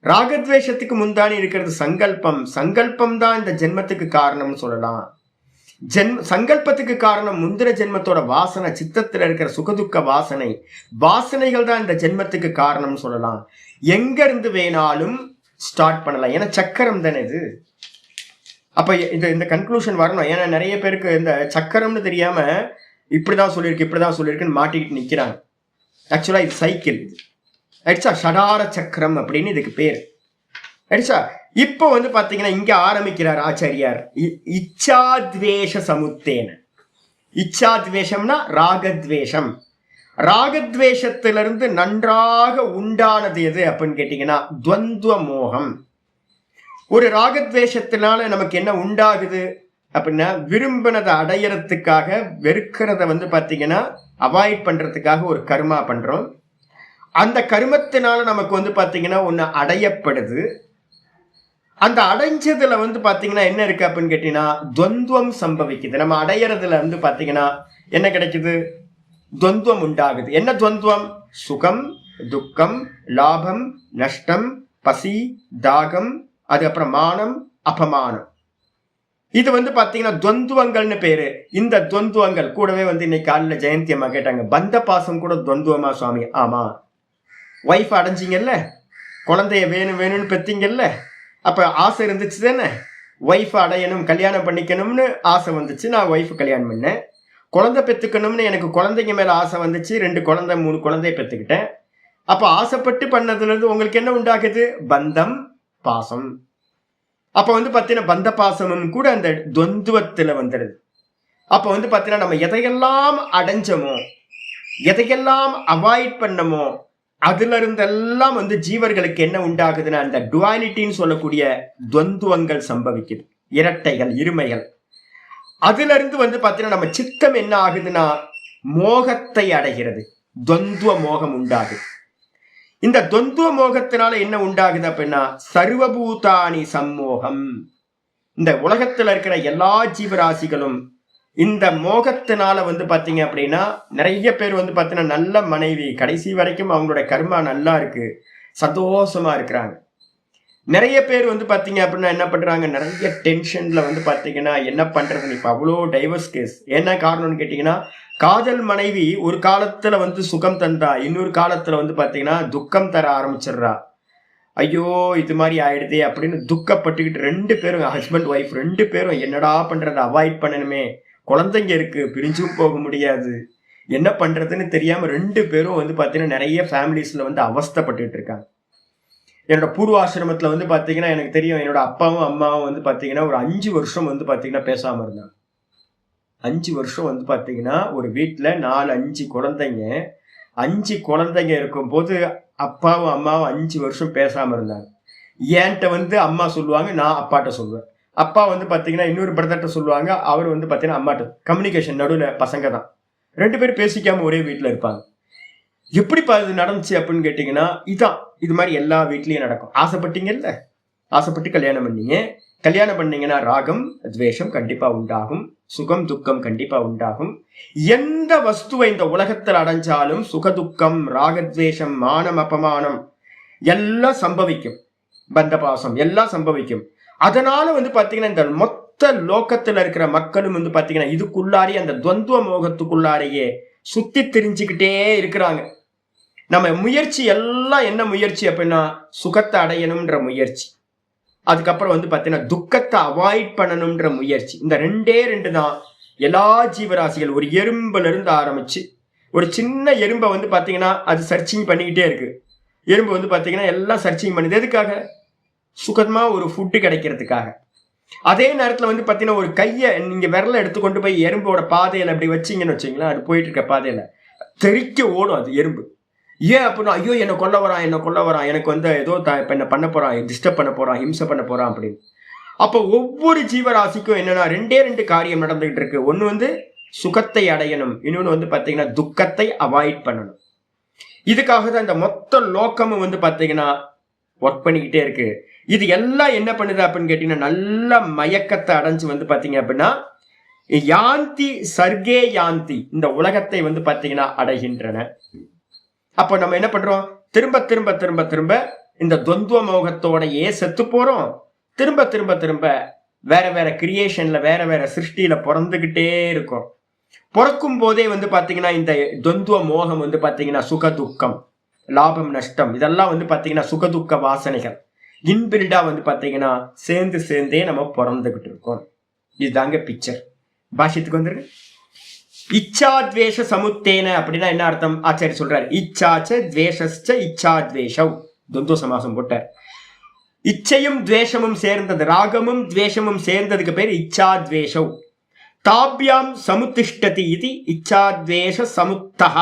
ராகத்வேஷத்துக்கு முந்தானி இருக்கிறது சங்கல்பம், சங்கல்பம் தான் இந்த ஜென்மத்துக்கு காரணம்னு சொல்லலாம். சங்கல்பத்துக்கு காரணம் முந்திர ஜென்மத்தோட வாசனை, சித்தத்துல இருக்கிற சுகதுக்க வாசனை, வாசனைகள் தான் இந்த ஜென்மத்துக்கு காரணம்னு சொல்லலாம். எங்க இருந்து வேணாலும் ஸ்டார்ட் பண்ணலாம், ஏன்னா சக்கரம் தானே இது. அப்ப இந்த கன்க்ளூஷன் வரணும். ஏன்னா நிறைய பேருக்கு இந்த சக்கரம்னு தெரியாம இப்படிதான் சொல்லியிருக்குன்னு மாட்டிக்கிட்டு நிக்கிறாங்க. ஆக்சுவலா இது சைக்கிள், ஆயிடுச்சா, ஷடார சக்கரம் அப்படின்னு இதுக்கு பேரு, ஆயிடுச்சா. இப்போ வந்து பாத்தீங்கன்னா இங்க ஆரம்பிக்கிறார் ஆச்சாரியார், இச்சாத்வேஷ சமுத்தேன. இச்சாத்வேஷம்னா ராகத்வேஷம். ராகத்வேஷத்திலிருந்து நன்றாக உண்டானது எது அப்படின்னு கேட்டீங்கன்னா துவந்துவ மோகம். ஒரு ராகத்வேஷத்தினால நமக்கு என்ன உண்டாகுது அப்படின்னா, விரும்பினதை அடையறதுக்காக வெறுக்கிறத வந்து பாத்தீங்கன்னா அவாய்ட் பண்றதுக்காக ஒரு கர்மா பண்றோம். அந்த கர்மத்தினால நமக்கு வந்து பாத்தீங்கன்னா ஒண்ணு அடையப்படுது. அந்த அடைஞ்சதுல வந்து பாத்தீங்கன்னா என்ன இருக்கு அப்படின்னு கேட்டீங்கன்னா துவந்துவம் சம்பவிக்குது. நம்ம அடையறதுல வந்து பாத்தீங்கன்னா என்ன கிடைக்குது? துவந்துவம் உண்டாகுது. என்ன துவந்துவம்? சுகம், துக்கம், லாபம், நஷ்டம், பசி, தாகம், அதுக்கப்புறம் மானம், அபமானம். இது வந்து பாத்தீங்கன்னா துவந்துவங்கள்னு பேரு. இந்த துவந்துவங்கள் கூடவே வந்து இன்னைக்கு காலையில ஜெயந்தி அம்மா கேட்டாங்க, பந்த பாசம் கூட துவந்துவமா சுவாமி? ஆமா. ஒய்ஃப் அடைஞ்சிங்கல்ல, குழந்தைய வேணும் வேணும்னு பெத்தீங்கல்ல, அப்ப ஆசை இருந்துச்சு தானே, ஒய்ஃப் அடையணும், கல்யாணம் பண்ணிக்கணும்னு ஆசை வந்துச்சு. நான் ஒய்ஃப் கல்யாணம் பண்ணேன். குழந்தை பெத்துக்கணும்னு எனக்கு குழந்தைங்க மேல ஆசை வந்துச்சு. 2 குழந்தை 3 குழந்தைய பெத்துக்கிட்டேன். அப்ப ஆசைப்பட்டு பண்ணதுல இருந்து உங்களுக்கு என்ன உண்டாகுது? பந்தம், பாசம். அப்ப வந்து பாத்தீங்கன்னா பந்த பாசமும் கூட அந்த துவந்துவத்துல வந்துடுது. அப்ப வந்து பாத்தீங்கன்னா நம்ம எதையெல்லாம் அடைஞ்சோமோ, எதையெல்லாம் அவாய்ட் பண்ணமோ, அதுல இருந்தெல்லாம் வந்து ஜீவர்களுக்கு என்ன உண்டாகுதுன்னா அந்த டுவாலிட்டின்னு சொல்லக்கூடிய துவந்துவங்கள் சம்பவிக்குது. இரட்டைகள், இருமைகள். அதுல இருந்து வந்து பாத்தீங்கன்னா நம்ம சித்தம் என்ன ஆகுதுன்னா மோகத்தை அடைகிறது. துவந்துவ மோகம் உண்டாகுது. இந்த துவந்துவ மோகத்தினால என்ன உண்டாகுது அப்படின்னா சர்வபூதானி சம்மோகம். இந்த உலகத்துல இருக்கிற எல்லா ஜீவராசிகளும் இந்த மோகத்தினால வந்து பாத்தீங்க அப்படின்னா நிறைய பேர் வந்து பாத்தீங்கன்னா நல்ல மனைவி, கடைசி வரைக்கும் அவங்களோட கர்மா நல்லா இருக்கு, சந்தோஷமா இருக்கிறாங்க. நிறைய பேர் வந்து பாத்தீங்க அப்படின்னா என்ன பண்றாங்க, நிறைய டென்ஷன்ல வந்து பாத்தீங்கன்னா என்ன பண்றதுன்னு இப்ப அவ்வளோ டைவர்ஸ் கேஸ். என்ன காரணம்னு கேட்டீங்கன்னா காதல் மனைவி ஒரு காலத்துல வந்து சுகம் தந்தா, இன்னொரு காலத்துல வந்து பாத்தீங்கன்னா துக்கம் தர ஆரம்பிச்சிடுறா. ஐயோ இது மாதிரி ஆயிடுதே அப்படின்னு துக்கப்பட்டுக்கிட்டு 2 பேரும், ஹஸ்பண்ட் ஒய்ஃப் 2 பேரும் என்னடா பண்றது, அவாய்ட் பண்ணணுமே, குழந்தைங்க இருக்கு, பிரிஞ்சும் போக முடியாது, என்ன பண்றதுன்னு தெரியாம 2 பேரும் வந்து பாத்தீங்கன்னா நிறைய ஃபேமிலிஸ்ல வந்து அவஸ்தைப்பட்டுட்டு இருக்காங்க. என்னோட பூர்வாசிரமத்துல வந்து பாத்தீங்கன்னா எனக்கு தெரியும், என்னோட அப்பாவும் அம்மாவும் வந்து பாத்தீங்கன்னா ஒரு 5 வருஷம் வந்து பாத்தீங்கன்னா பேசாம இருந்தாங்க. 5 வருஷம் வந்து பாத்தீங்கன்னா ஒரு வீட்டுல 4-5 குழந்தைங்க, 5 குழந்தைங்க இருக்கும் போது அப்பாவும் அம்மாவும் 5 வருஷம் பேசாம இருந்தாங்க. என்கிட்ட வந்து அம்மா சொல்லுவாங்க, நான் அப்பாட்ட சொல்லுவேன். அப்பா வந்து பாத்தீங்கன்னா இன்னொரு பிரதர்ட்ட சொல்லுவாங்க, அவர் வந்து பாத்தீங்கன்னா அம்மாட்ட. கம்யூனிகேஷன் நடுவில் பசங்க தான் 2 பேரும் பேசிக்காம ஒரே வீட்டுல இருப்பாங்க. எப்படி இது நடந்துச்சு அப்படின்னு கேட்டீங்கன்னா இதான், இது மாதிரி எல்லா வீட்லயும் நடக்கும். ஆசைப்பட்டீங்கல்ல, ஆசைப்பட்டு கல்யாணம் பண்ணீங்க, கல்யாணம் பண்ணீங்கன்னா ராகம் துவேஷம் கண்டிப்பா உண்டாகும், சுகம் துக்கம் கண்டிப்பா உண்டாகும். எந்த வஸ்துவை இந்த உலகத்தில் அடைஞ்சாலும் சுகதுக்கம், ராகத்வேஷம், மானம், அபமானம் எல்லாம் சம்பவிக்கும். பந்தபாசம் எல்லாம் சம்பவிக்கும். அதனால வந்து பாத்தீங்கன்னா இந்த மொத்த லோகத்துல இருக்கிற மக்களும் வந்து பாத்தீங்கன்னா இதுக்குள்ளாரே அந்த துவந்துவ மோகத்துக்குள்ளாரையே சுத்தி திரிஞ்சுக்கிட்டே இருக்கிறாங்க. நம்ம முயற்சி எல்லாம் என்ன முயற்சி அப்படின்னா சுகத்தை அடையணும்ன்ற முயற்சி, அதுக்கப்புறம் வந்து பாத்தீங்கன்னா துக்கத்தை அவாய்ட் பண்ணணும்ன்ற முயற்சி. இந்த 2 தான் எல்லா ஜீவராசிகள். ஒரு எறும்புல இருந்து ஆரம்பிச்சு ஒரு சின்ன எறும்பை வந்து பாத்தீங்கன்னா அது சர்ச்சிங் பண்ணிக்கிட்டே இருக்கு. எறும்பு வந்து பாத்தீங்கன்னா எல்லாம் சர்ச்சிங் பண்ணுது. எதுக்காக? சுகமா ஒரு ஃபுட்டு கிடைக்கிறதுக்காக. அதே நேரத்துல வந்து பாத்தீங்கன்னா ஒரு கையை நீங்க விரல எடுத்து கொண்டு போய் எறும்போட பாதையில அப்படி வச்சீங்கன்னு வச்சீங்களா, அது போயிட்டு இருக்க பாதையில தெறிக்க ஓடும் அது எறும்பு. ஏன் அப்படின்னா ஐயோ என்ன கொல்ல வரான், எனக்கு வந்து ஏதோ இப்ப என்ன பண்ண போறான், டிஸ்டர்ப் பண்ண போறான், ஹிம்சை பண்ண போறான் அப்படின்னு. அப்போ ஒவ்வொரு ஜீவராசிக்கும் என்னன்னா 2 காரியம் நடந்துகிட்டு இருக்கு. ஒண்ணு வந்து சுகத்தை அடையணும், இன்னொன்னு வந்து பாத்தீங்கன்னா துக்கத்தை அவாய்ட் பண்ணணும். இதுக்காக தான் இந்த மொத்த லோக்கமும் வந்து பாத்தீங்கன்னா ஒர்க் பண்ணிக்கிட்டே இருக்கு. இது எல்லாம் என்ன பண்ணுது அப்படின்னு கேட்டீங்கன்னா நல்ல மயக்கத்தை அடைஞ்சு வந்து பாத்தீங்க அப்படின்னா யாந்தி சர்கே யாந்தி, இந்த உலகத்தை வந்து பாத்தீங்கன்னா அடைகின்றன. அப்ப நம்ம என்ன பண்றோம், திரும்ப திரும்ப திரும்ப திரும்ப இந்த துவந்துவ மோகத்தோடையே செத்து போறோம். திரும்ப திரும்ப திரும்ப வேற வேற கிரியேஷன்ல வேற வேற சிருஷ்டியில பிறந்துகிட்டே இருக்கும். பிறக்கும் போதே வந்து பாத்தீங்கன்னா இந்த துவந்துவ மோகம் வந்து பாத்தீங்கன்னா சுக துக்கம், லாபம் நஷ்டம் இதெல்லாம் வந்து பாத்தீங்கன்னா சுகதுக்க வாசனைகள் இன்பில்டா வந்து பாத்தீங்கன்னா சேர்ந்து சேர்ந்தே நம்ம பிறந்துகிட்டு இருக்கோம். இதுதாங்க பிக்சர். பாஷ்யத்துக்கு வந்துருக்கு. இச்சாத்வேஷ சமுத்தேன அப்படின்னா என்ன அர்த்தம்? ஆச்சாரி சொல்றாரு, இச்சாச்ச துவேஷஸ்ச இச்சாத்வேஷவ், துவந்துவ சமாசம் போட்டார். இச்சையும் துவேஷமும் சேர்ந்தது, ராகமும் துவேஷமும் சேர்ந்ததுக்கு பேர் இச்சாத்வேஷவ். தாபியாம் சமுத்திஷ்டதி இது இச்சாத்வேஷ சமுத்தஹ,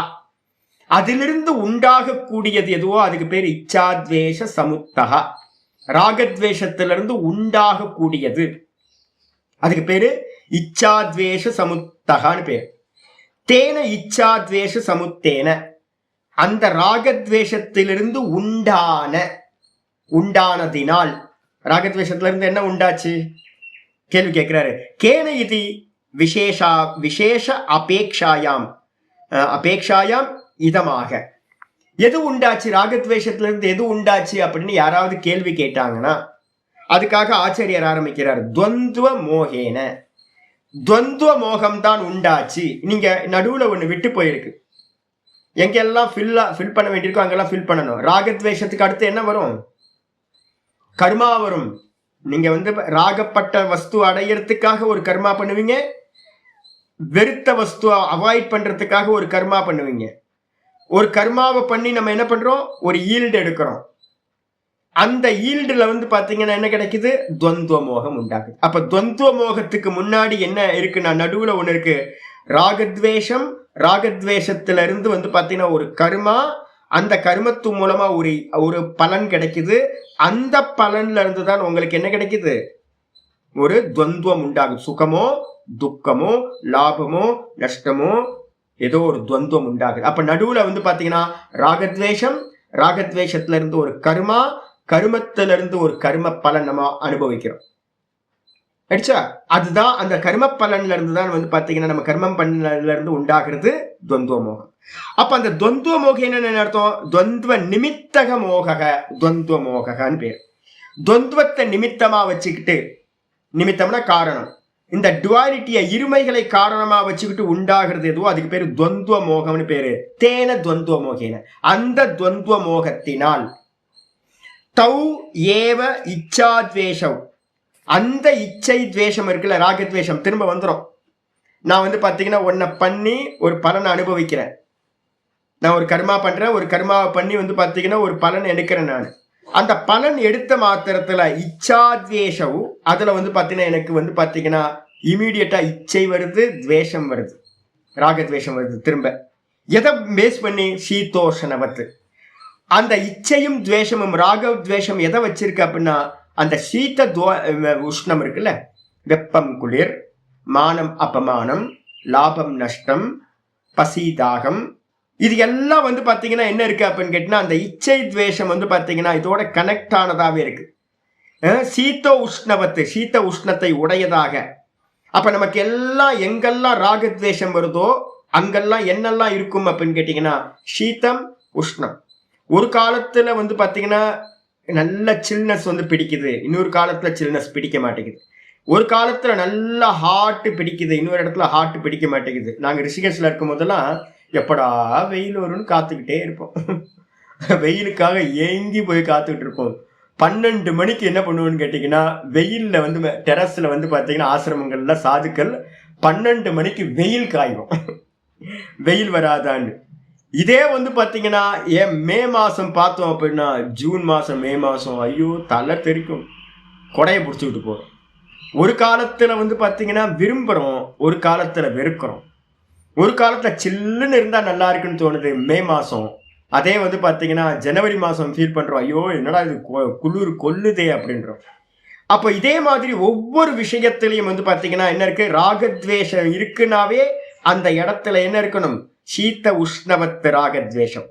அதிலிருந்து உண்டாகக்கூடியது எதுவோ அதுக்கு பேர் இச்சாத்வேஷ சமுத்தஹ. ராகத்வேஷத்திலிருந்து உண்டாகக்கூடியது. அதுக்கு பேரு இச்சாத்வேஷ சமுத்தகான்னு பேர். தேன இச்சாத்வேஷ சமுத்தேன, அந்த ராகத்வேஷத்திலிருந்து உண்டானதினால், ராகத்வேஷத்திலிருந்து என்ன உண்டாச்சு கேள்வி கேட்கிறாரு. கேன இது விசேஷ அபேக்ஷாயாம் இதமாக, எது உண்டாச்சு, ராகத்வேஷத்திலிருந்து எது உண்டாச்சு அப்படின்னு யாராவது கேள்வி கேட்டாங்கன்னா அதுக்காக ஆச்சாரியர் ஆரம்பிக்கிறார். துவந்துவ மோகேன, துவந்துவ மோகம் தான் உண்டாச்சு. நீங்க நடுவுல ஒண்ணு விட்டு போயிருக்கு, எங்கெல்லாம் ஃபில் பண்ண வேண்டியிருக்கோ அங்கெல்லாம் ஃபில் பண்ணணும். ராகத்வேஷத்துக்கு அடுத்து என்ன வரும்? கர்மா வரும். நீங்க ராகப்பட்ட வஸ்து அடையறதுக்காக ஒரு கர்மா பண்ணுவீங்க, வெறுத்த வஸ்து அவாய்ட் பண்றதுக்காக ஒரு கர்மா பண்ணுவீங்க. ஒரு கர்மாவை பண்ணி நம்ம என்ன பண்றோம், ஒரு ஈல்டு எடுக்கிறோம். அந்த ஈல்டுல பாத்தீங்கன்னா என்ன கிடைக்குது, துவந்துவ மோகம் உண்டாகுது. அப்ப துவந்துவ மோகத்துக்கு முன்னாடி என்ன இருக்குன்னா நடுவுல ஒண்ணு இருக்கு, ராகத்வேஷம். ராகத்வேஷத்துல இருந்து பாத்தீங்கன்னா ஒரு கர்மா, அந்த கர்மத்து மூலமா ஒரு பலன் கிடைக்குது. அந்த பலன்ல இருந்து தான் உங்களுக்கு என்ன கிடைக்குது, ஒரு துவந்துவம் உண்டாகுது. சுகமோ துக்கமோ லாபமோ நஷ்டமோ ஏதோ ஒரு துவந்துவம் உண்டாகுது. அப்ப நடுவுல பாத்தீங்கன்னா ராகத்வேஷம், ராகத்வேஷத்துல இருந்து ஒரு கர்மா, கர்மத்தில இருந்து ஒரு கர்ம பலன் நம்ம அனுபவிக்கிறோம். அடிச்சா அதுதான் அந்த கர்ம பலன்ல இருந்து தான் பாத்தீங்கன்னா நம்ம கர்மம் பலன்ல இருந்து உண்டாகிறது துவந்துவ மோகம். அப்ப அந்த துவந்துவ மோகம் என்ன அர்த்தம், துவந்துவ நிமித்தக மோக, துவந்துவ மோகன்னு பேர். துவந்துவத்தை நிமித்தமா வச்சுக்கிட்டு, நிமித்தம்னா காரணம், இந்த டுவாலிட்டிய இருமைகளை காரணமா வச்சுக்கிட்டு உண்டாகிறது எதுவோ அதுக்கு பேரு துவந்துவ மோகம்னு பேரு. தேன துவந்துவ மோகேன, அந்த துவந்துவ மோகத்தினால் தௌ ஏவ இச்சாத்வேஷம், அந்த இச்சை துவேஷம் இருக்குல்ல, ராகத்வேஷம் திரும்ப வந்துடும். நான் பாத்தீங்கன்னா ஒன்ன பண்ணி ஒரு பலனை அனுபவிக்கிறேன். நான் ஒரு கர்மா பண்றேன், ஒரு கர்மாவை பண்ணி பாத்தீங்கன்னா ஒரு பலன் எடுக்கிறேன். நான் அந்த பலன் எடுத்த மாத்திரத்துல இச்சாத்வேஷம், அதுல பாத்தீங்கன்னா எனக்கு பாத்தீங்கன்னா இமீடியட்டா இச்சை வருது, துவேஷம் வருது, ராகத்வேஷம் வருது. திரும்ப எதை பேஸ் பண்ணி, சீதோஷணவத்து. அந்த இச்சையும் துவேஷமும் ராகத்வேஷம் எதை வச்சிருக்கு அப்படின்னா, அந்த சீத உஷ்ணம் இருக்குல்ல, வெப்பம் குளிர், மானம் அபமானம், லாபம் நஷ்டம், பசி தாகம், இது எல்லாம் பாத்தீங்கன்னா என்ன இருக்கு அப்படின்னு கேட்டீங்கன்னா அந்த இச்சை துவேஷம் பாத்தீங்கன்னா இதோட கனெக்ட் ஆனதாவே இருக்கு. சீத உஷ்ணவத்து, சீத உஷ்ணத்தை உடையதாக. அப்ப நமக்கு எல்லாம் எங்கெல்லாம் ராகத்வேஷம் வருதோ அங்கெல்லாம் என்னெல்லாம் இருக்கும் அப்படின்னு கேட்டீங்கன்னா சீதம் உஷ்ணம். ஒரு காலத்துல பாத்தீங்கன்னா நல்ல சில்னஸ் பிடிக்குது, இன்னொரு காலத்துல சில்னஸ் பிடிக்க மாட்டேங்குது. ஒரு காலத்துல நல்ல ஹாட் பிடிக்குது, இன்னொரு இடத்துல ஹாட் பிடிக்க மாட்டேங்குது. நாங்க ரிஷிகேஷ்ல இருக்கும் போதெல்லாம் எப்படா வெயில் வரும்னு காத்துக்கிட்டே இருப்போம். வெயிலுக்காக ஏங்கி போய் காத்துக்கிட்டு இருப்போம். 12 மணிக்கு என்ன பண்ணுவோம்னு கேட்டீங்கன்னா, வெயில்ல டெரஸ்ல பாத்தீங்கன்னா ஆசிரமங்கள்ல சாதுக்கள் 12 மணிக்கு வெயில் காயும், வெயில் வராதான்னு. இதே பாத்தீங்கன்னா மே மாசம் பார்த்தோம் அப்படின்னா, ஜூன் மாசம் மே மாசம் ஐயோ தலை தெரிக்கும், கொடையை பிடிச்சிக்கிட்டு போறோம். ஒரு காலத்துல பாத்தீங்கன்னா விரும்புறோம், ஒரு காலத்துல வெறுக்கிறோம். ஒரு காலத்துல சில்லுன்னு இருந்தா நல்லா இருக்குன்னு தோணுது மே மாசம். அதே பாத்தீங்கன்னா ஜனவரி மாசம் ஃபீல் பண்றோம், ஐயோ என்னடா இது குளிர் கொல்லுதே அப்படின்றோம். அப்போ இதே மாதிரி ஒவ்வொரு விஷயத்திலையும் பாத்தீங்கன்னா என்ன இருக்கு, ராகத்வேஷம் இருக்குன்னாவே அந்த இடத்துல என்ன இருக்கணும், சீத்த உஷ்ணவத்து ராகத்வேஷம்.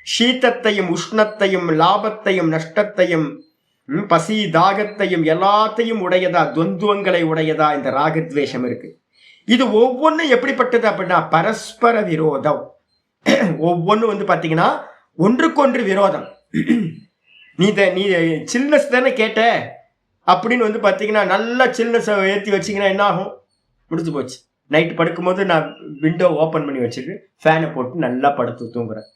சீத்தத்தையும் உஷ்ணத்தையும் லாபத்தையும் நஷ்டத்தையும் பசி தாகத்தையும் எல்லாத்தையும் உடையதா, துவந்துவங்களை உடையதா இந்த ராகத்வேஷம் இருக்கு. இது ஒவ்வொன்றும் எப்படிப்பட்டது அப்படின்னா பரஸ்பர விரோதம். ஒவ்வொன்றும் பாத்தீங்கன்னா ஒன்றுக்கொன்று விரோதம். நீ சில்னஸ் தானே கேட்ட அப்படின்னு பாத்தீங்கன்னா நல்லா சில்னஸ் ஏற்றி வச்சிங்கன்னா என்ன ஆகும், முடிஞ்சு போச்சு. நைட்டு படுக்கும்போது நான் விண்டோ ஓப்பன் பண்ணி வச்சுட்டு ஃபேனை போட்டு நல்லா படுத்து தூங்குறேன்.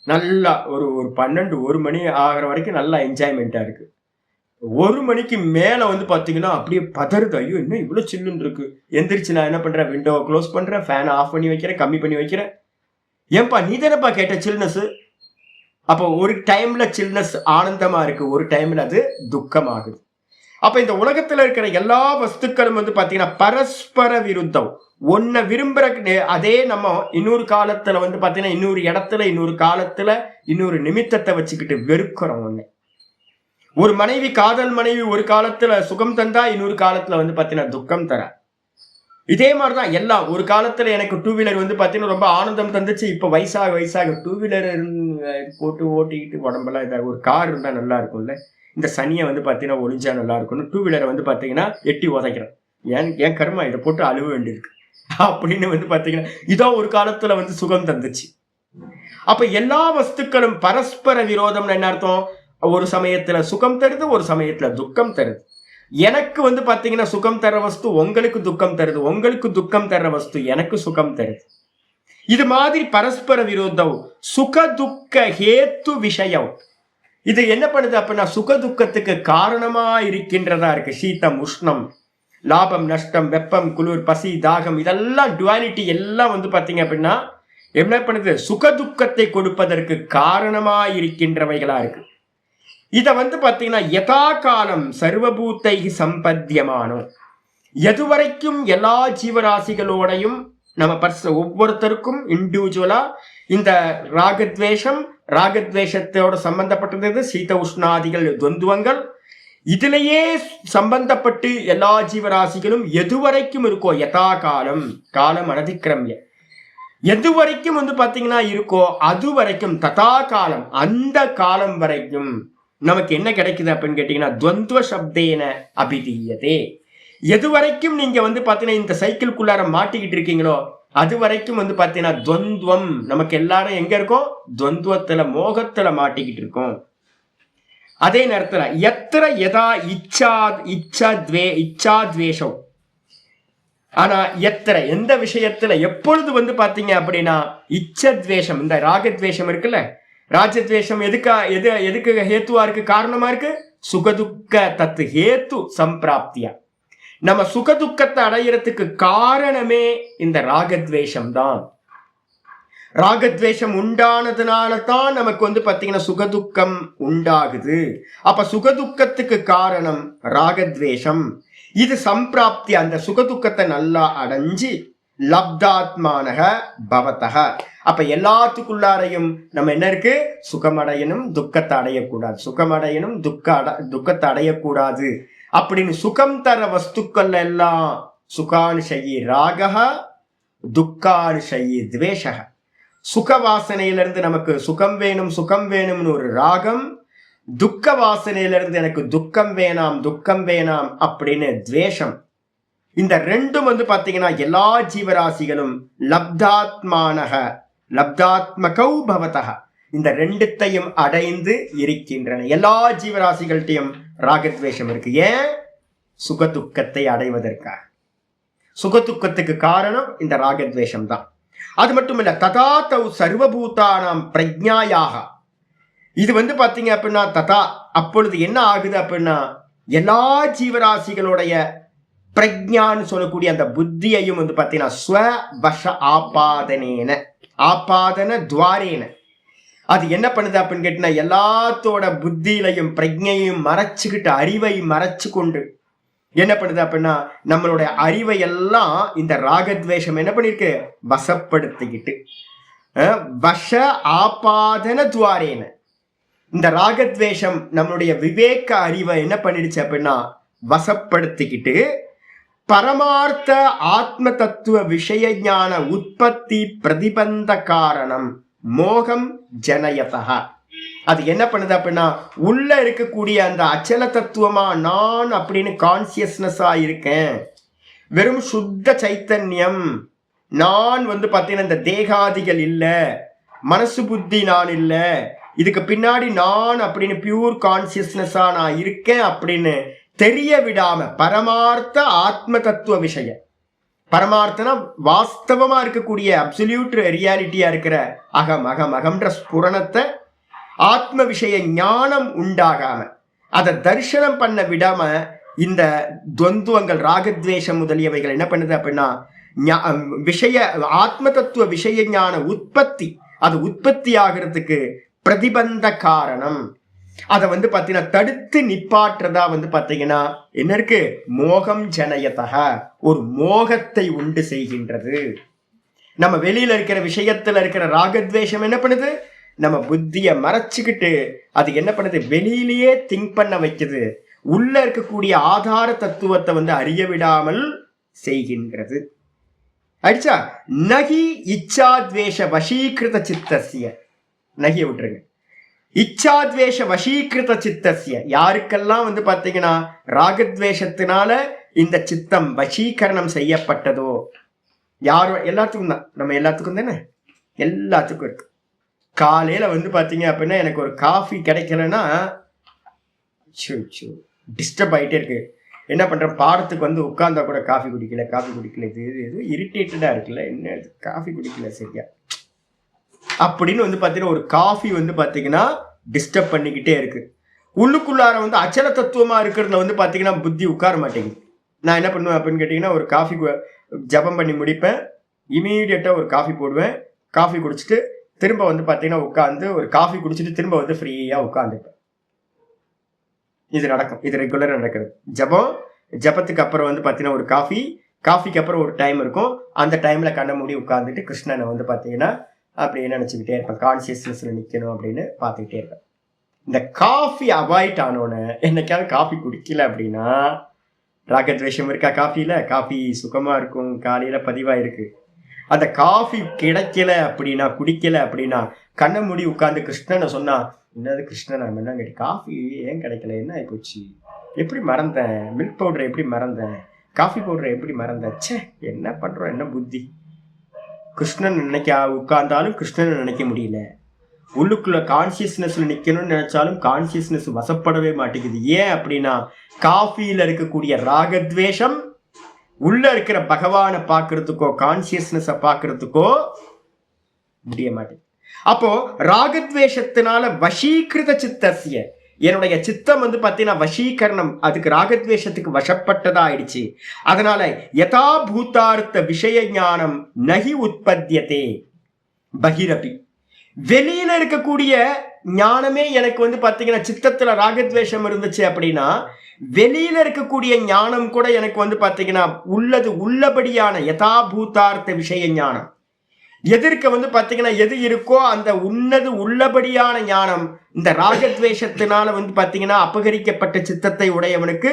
நல்லா ஒரு 12-1 மணி ஆகிற வரைக்கும் நல்லா என்ஜாய்மெண்ட்டாக இருக்குது. 1 மணிக்கு மேலே பார்த்தீங்கன்னா அப்படியே பதறுது, ஐயோ இன்னும் இவ்வளோ சில்லுன்னு இருக்கு. எந்திரிச்சு நான் என்ன பண்ணுறேன், விண்டோவை க்ளோஸ் பண்ணுறேன், ஃபேனை ஆஃப் பண்ணி வைக்கிறேன், கம்மி பண்ணி வைக்கிறேன். ஏன்பா நீ தானேப்பா கேட்ட சில்னஸ். அப்போ ஒரு டைமில் சில்னஸ் ஆனந்தமாக இருக்குது, ஒரு டைமில் அது துக்கமாகுது. அப்போ இந்த உலகத்தில் இருக்கிற எல்லா வஸ்துக்களும் பார்த்தீங்கன்னா பரஸ்பர விருத்தம். ஒன்றை விரும்புகிற அதே நம்ம இன்னொரு காலத்தில் பார்த்தீங்கன்னா இன்னொரு இடத்துல இன்னொரு காலத்தில் இன்னொரு நிமித்தத்தை வச்சுக்கிட்டு வெறுக்கிறோம். ஒன்று ஒரு மனைவி, காதல் மனைவி ஒரு காலத்துல சுகம் தந்தா இன்னொரு காலத்துல வந்து பாத்தீங்கன்னா துக்கம் தர. இதே மாதிரிதான் எல்லாம். ஒரு காலத்துல எனக்கு டூ வீலர் வந்து பாத்தீங்கன்னா ரொம்ப ஆனந்தம் தந்துச்சு. இப்ப வயசாக டூ வீலர் போட்டு ஓட்டிக்கிட்டு உடம்பெல்லாம் இதாக. ஒரு கார் இருந்தா நல்லா இருக்கும்ல, இந்த சனியை வந்து பாத்தீங்கன்னா ஒளிஞ்சா நல்லா இருக்கும்னு டூ வீலரை வந்து பாத்தீங்கன்னா எட்டி உதைக்கிறேன். ஏன் கர்மா இதை போட்டு அழுவ வேண்டியிருக்கு அப்படின்னு வந்து பாத்தீங்கன்னா இதோ ஒரு காலத்துல வந்து சுகம் தந்துச்சு. அப்ப எல்லா வஸ்துக்களும் பரஸ்பர விரோதம்னு என்ன அர்த்தம்? ஒரு சமயத்துல சுகம் தருது, ஒரு சமயத்துல துக்கம் தருது. எனக்கு வந்து பாத்தீங்கன்னா சுகம் தர வஸ்து உங்களுக்கு துக்கம் தருது, உங்களுக்கு துக்கம் தர்ற வஸ்து எனக்கு சுகம் தருது. இது மாதிரி பரஸ்பர விரோதம். சுக துக்க ஹேத்து விஷயம். இது என்ன பண்ணுது அப்படின்னா சுக துக்கத்துக்கு காரணமா இருக்கின்றதா இருக்கு. சீத்தம், உஷ்ணம், லாபம், நஷ்டம், வெப்பம், குளிர், பசி, தாகம், இதெல்லாம் டுவாலிட்டி எல்லாம் வந்து பாத்தீங்க அப்படின்னா என்ன பண்ணுது? சுக துக்கத்தை கொடுப்பதற்கு காரணமா இருக்கின்றவைகளா இருக்கு. இத வந்து பாத்தீங்கன்னா யதா காலம் சர்வபூத்தை சம்பத்தியமானோம். எதுவரைக்கும் எல்லா ஜீவராசிகளோடையும் நம்ம ஒவ்வொருத்தருக்கும் இண்டிவிஜுவலா இந்த ராகத்வேஷத்தோட சம்பந்தப்பட்டது சீத உஷ்ணாதிகள் துவந்துவங்கள். இதுலயே சம்பந்தப்பட்டு எல்லா ஜீவராசிகளும் எதுவரைக்கும் இருக்கோ யதா காலம், காலம் அனதிக்கிரமிய, எது வரைக்கும் வந்து பாத்தீங்கன்னா இருக்கோ அது வரைக்கும் ததா காலம், அந்த காலம் வரைக்கும் நமக்கு என்ன கிடைக்குது அப்படின்னு கேட்டீங்கன்னா துவந்துவ சப்தேன அபிதீயதே. எது வரைக்கும் நீங்க வந்து பாத்தீங்கன்னா இந்த சைக்கிள்குள்ளார மாட்டிக்கிட்டு இருக்கீங்களோ அது வரைக்கும் வந்து பாத்தீங்கன்னா துவந்துவம். நமக்கு எல்லாரும் எங்க இருக்கோம்? துவந்துவத்துல, மோகத்துல மாட்டிக்கிட்டு இருக்கோம். அதே நேரத்துல எத்திர யதா இச்சாத்வேஷம். ஆனா எந்த விஷயத்துல எப்பொழுது வந்து பாத்தீங்க அப்படின்னா இச்சத்வேஷம், இந்த ராகத்வேஷம் இருக்குல்ல, ராஜத்வேஷம் எதுக்கு ஹேத்துவா இருக்கு, காரணமா இருக்கு? சுகதுக்க தத்து ஹேத்து சம்பிராப்தியா. நம்ம சுகதுக்கத்தை அடையிறதுக்கு காரணமே இந்த ராகத்வேஷம் தான். ராகத்வேஷம் உண்டானதுனால தான் நமக்கு வந்து பாத்தீங்கன்னா சுகதுக்கம் உண்டாகுது. அப்ப சுகதுக்கத்துக்கு காரணம் ராகத்வேஷம். இது சம்பிராப்தி, அந்த சுகதுக்கத்தை நல்லா அடைஞ்சு லப்தாத்மானக பவதக. அப்ப எல்லாத்துக்குள்ளாரையும் நம்ம என்ன இருக்கு? சுகமடையணும், துக்கத்தை அடையக்கூடாது. சுகமடையணும், துக்கத்தை அடையக்கூடாது அப்படின்னு சுகம் தர வஸ்துக்கள் எல்லாம் சுகானுஷயி ராகஹ, துக்கானுஷயி துவேஷக. சுக வாசனையிலிருந்து நமக்கு சுகம் வேணும்னு ஒரு ராகம், துக்க வாசனையிலிருந்து எனக்கு துக்கம் வேணாம் அப்படின்னு துவேஷம். இந்த ரெண்டும் வந்து பாத்தீங்கன்னா எல்லா ஜீவராசிகளும் லப்தாத்மகௌ பவதஹ, இந்த ரெண்டுத்தையும் அடைந்து இருக்கின்றன. எல்லா ஜீவராசிகள்கிட்டையும் ராகத்வேஷம் இருக்கு. ஏன்? சுகதுக்கத்தை அடைவதற்காக. சுகதுக்கத்துக்கு காரணம் இந்த ராகத்வேஷம் தான். அது மட்டும் இல்ல, ததா தௌ சர்வபூதானாம் பிரஜ்ஞாயாக. இது வந்து பாத்தீங்க அப்படின்னா ததா, அப்பொழுது என்ன ஆகுது அப்படின்னா எல்லா ஜீவராசிகளுடைய பிரஜ்ஞான்னு சொல்லக்கூடிய அந்த புத்தியையும் வந்து பாத்தீங்கன்னா ஸ்வவஷ ஆபாதன துவாரேன அது என்ன பண்ணுது அப்படின்னு கேட்டீங்கன்னா எல்லாத்தோட புத்தியிலையும் பிரஜையையும் மறைச்சுக்கிட்டு, அறிவை மறைச்சு கொண்டு என்ன பண்ணுது அப்படின்னா நம்மளுடைய அறிவை எல்லாம் இந்த ராகத்வேஷம் என்ன பண்ணிருக்கு? வசப்படுத்திக்கிட்டு. வஷ ஆபாதன துவாரேன இந்த ராகத்வேஷம் நம்மளுடைய விவேக அறிவை என்ன பண்ணிடுச்சு அப்படின்னா வசப்படுத்திக்கிட்டு பரமார்த்த ஆத்ம தத்துவ விஷய ஞான உற்பத்தி பிரதிபந்த காரணம் மோகம் ஜனயதா. அது என்ன பண்ணுது அப்படின்னா உள்ள இருக்கக்கூடிய அந்த அச்சல தத்துவமா நான் அப்படின்னு கான்சியஸ்னஸா இருக்கேன், வெறும் சுத்த சைத்தன்யம், நான் வந்து பாத்தீங்கன்னா இந்த தேகாதிகள் இல்ல, மனசு புத்தி நான் இல்ல, இதுக்கு பின்னாடி நான் அப்படின்னு பியூர் கான்சியஸ்னஸா நான் இருக்கேன் அப்படின்னு தெரிய விடாம பரமார்த்த ஆத்ம தத்துவ விஷயம், பரமார்த்தனா வாஸ்தவமா இருக்கக்கூடிய அப்சல்யூட் ரியாலிட்டியா இருக்கிற அகம்ன்ற ஸ்புரணத்தை ஆத்ம விஷய ஞானம் உண்டாகாம அதை தரிசனம் பண்ண விடாம இந்த துவந்துவங்கள் ராகத்வேஷம் முதலியவைகள் என்ன பண்ணுது அப்படின்னா விஷய ஆத்ம தத்துவ விஷய ஞான உற்பத்தி, அது உற்பத்தி ஆகிறதுக்கு பிரதிபந்த காரணம். அதை வந்து பாத்தீங்கன்னா தடுத்து நிப்பாற்றதா வந்து பாத்தீங்கன்னா என்ன இருக்கு? மோகம் ஜனயதக, ஒரு மோகத்தை உண்டு செய்கின்றது. நம்ம வெளியில இருக்கிற விஷயத்துல இருக்கிற ராகத்வேஷம் என்ன பண்ணுது? நம்ம புத்தியை மறைச்சிக்கிட்டு அது என்ன பண்ணுது, வெளியிலேயே திங்க் பண்ண வைக்குது, உள்ள இருக்கக்கூடிய ஆதார தத்துவத்தை வந்து அறிய விடாமல் செய்கின்றது. அடிச்சா நகி இச்சாத்வேஷ வசீகிருத சித்தசிய, நகிய விட்டுருங்க, இச்சாத்வேஷ வசீகிருத சித்தசிய, யாருக்கெல்லாம் வந்து பாத்தீங்கன்னா ராகத்வேஷத்தினால இந்த சித்தம் வசீகரணம் செய்யப்பட்டதோ, யாரும் எல்லாத்துக்கும் தான், நம்ம எல்லாத்துக்கும் தானே, எல்லாத்துக்கும் இருக்கு. காலையில வந்து பாத்தீங்க அப்படின்னா எனக்கு ஒரு காஃபி கிடைக்கலன்னா டிஸ்டர்ப் ஆயிட்டே இருக்கு. என்ன பண்றேன், பாடத்துக்கு வந்து உட்கார்ந்தா கூட காஃபி குடிக்கல, இது இரிட்டேட்டடா இருக்குல்ல, என்ன காஃபி குடிக்கல சரியா அப்படின்னு வந்து பாத்தீங்கன்னா ஒரு காஃபி வந்து பாத்தீங்கன்னா டிஸ்டர்ப் பண்ணிக்கிட்டே இருக்கு. உள்ளுக்குள்ளார வந்து அச்சல தத்துவமா இருக்கிறதுல வந்து பாத்தீங்கன்னா புத்தி உட்கார மாட்டேங்குது. நான் என்ன பண்ணுவேன் அப்படின்னு கேட்டீங்கன்னா, ஒரு காஃபி ஜபம் பண்ணி முடிப்பேன், இமீடியட்டா ஒரு காஃபி போடுவேன், காஃபி குடிச்சிட்டு திரும்ப வந்து பாத்தீங்கன்னா உட்காந்து ஒரு காஃபி குடிச்சிட்டு திரும்ப வந்து ஃப்ரீயா உட்காந்துப்பேன். இது நடக்கும், இது ரெகுலரா நடக்கிறது. ஜபத்துக்கு அப்புறம் வந்து பாத்தீங்கன்னா ஒரு காஃபிக்கு அப்புறம் ஒரு டைம் இருக்கும், அந்த டைம்ல கண்ண மூடி உட்காந்துட்டு கிருஷ்ணனை வந்து பாத்தீங்கன்னா அப்படியே நினைச்சுக்கிட்டே இருப்பேன், கான்சியஸ்னஸ்ல நிக்கணும் அப்படின்னு பார்த்துக்கிட்டே இருப்பேன். இந்த காஃபி அவாய்ட் ஆனோன்னு என்னைக்காவது காஃபி குடிக்கல அப்படின்னா, ராகத்வேஷம் இருக்கா காஃபில, காஃபி சுகமா இருக்கும், காலையில பதிவா இருக்கு, அந்த காஃபி கிடைக்கல அப்படின்னா, குடிக்கல அப்படின்னா, கண்ணை மூடி உட்காந்து கிருஷ்ணனை சொன்னா, என்னது கிருஷ்ணன் என்ன கேட்டு, காஃபி ஏன் கிடைக்கல, என்ன ஆயிப்போச்சு, எப்படி மறந்தேன், மில்க் பவுடரை எப்படி மறந்தேன், காஃபி பவுடரை எப்படி மறந்தேன், சே என்ன பண்றோம், என்ன புத்தி. கிருஷ்ணன் உட்கார்ந்தாலும் கிருஷ்ணனை நினைக்க முடியல, உள்ளுக்குள்ள கான்சியஸ்னஸ்ல நிக்கணும்னு நினைச்சாலும் கான்சியஸ்னஸ் வசப்படவே மாட்டேங்குது. ஏன் அப்படின்னா காஃபியில இருக்கக்கூடிய ராகத்வேஷம் உள்ள இருக்கிற பகவானை பார்க்கறதுக்கோ கான்சியஸ்னஸ பார்க்கறதுக்கோ முடிய மாட்டேங்குது. அப்போ ராகத்வேஷத்தினால வசீகிருத சித்தசிய, என்னுடைய சித்தம் வந்து பார்த்தீங்கன்னா வசீகரணம், அதுக்கு ராகத்வேஷத்துக்கு வசப்பட்டதா ஆயிடுச்சு. அதனால யதா பூதார்த்த விஷய ஞானம் நகி உற்பத்தியதே பகிரபி, வெளியில இருக்கக்கூடிய ஞானமே எனக்கு வந்து பாத்தீங்கன்னா சித்தத்துல ராகத்வேஷம் இருந்துச்சு அப்படின்னா, வெளியில இருக்கக்கூடிய ஞானம் கூட எனக்கு வந்து பாத்தீங்கன்னா உள்ளபடியான யதா பூதார்த்த விஷய ஞானம், எதிர்க்க வந்து பாத்தீங்கன்னா எது இருக்கோ அந்த உள்ளபடியான ஞானம் இந்த ராகத்வேஷத்தினால வந்து பாத்தீங்கன்னா அபகரிக்கப்பட்ட சித்தத்தை உடையவனுக்கு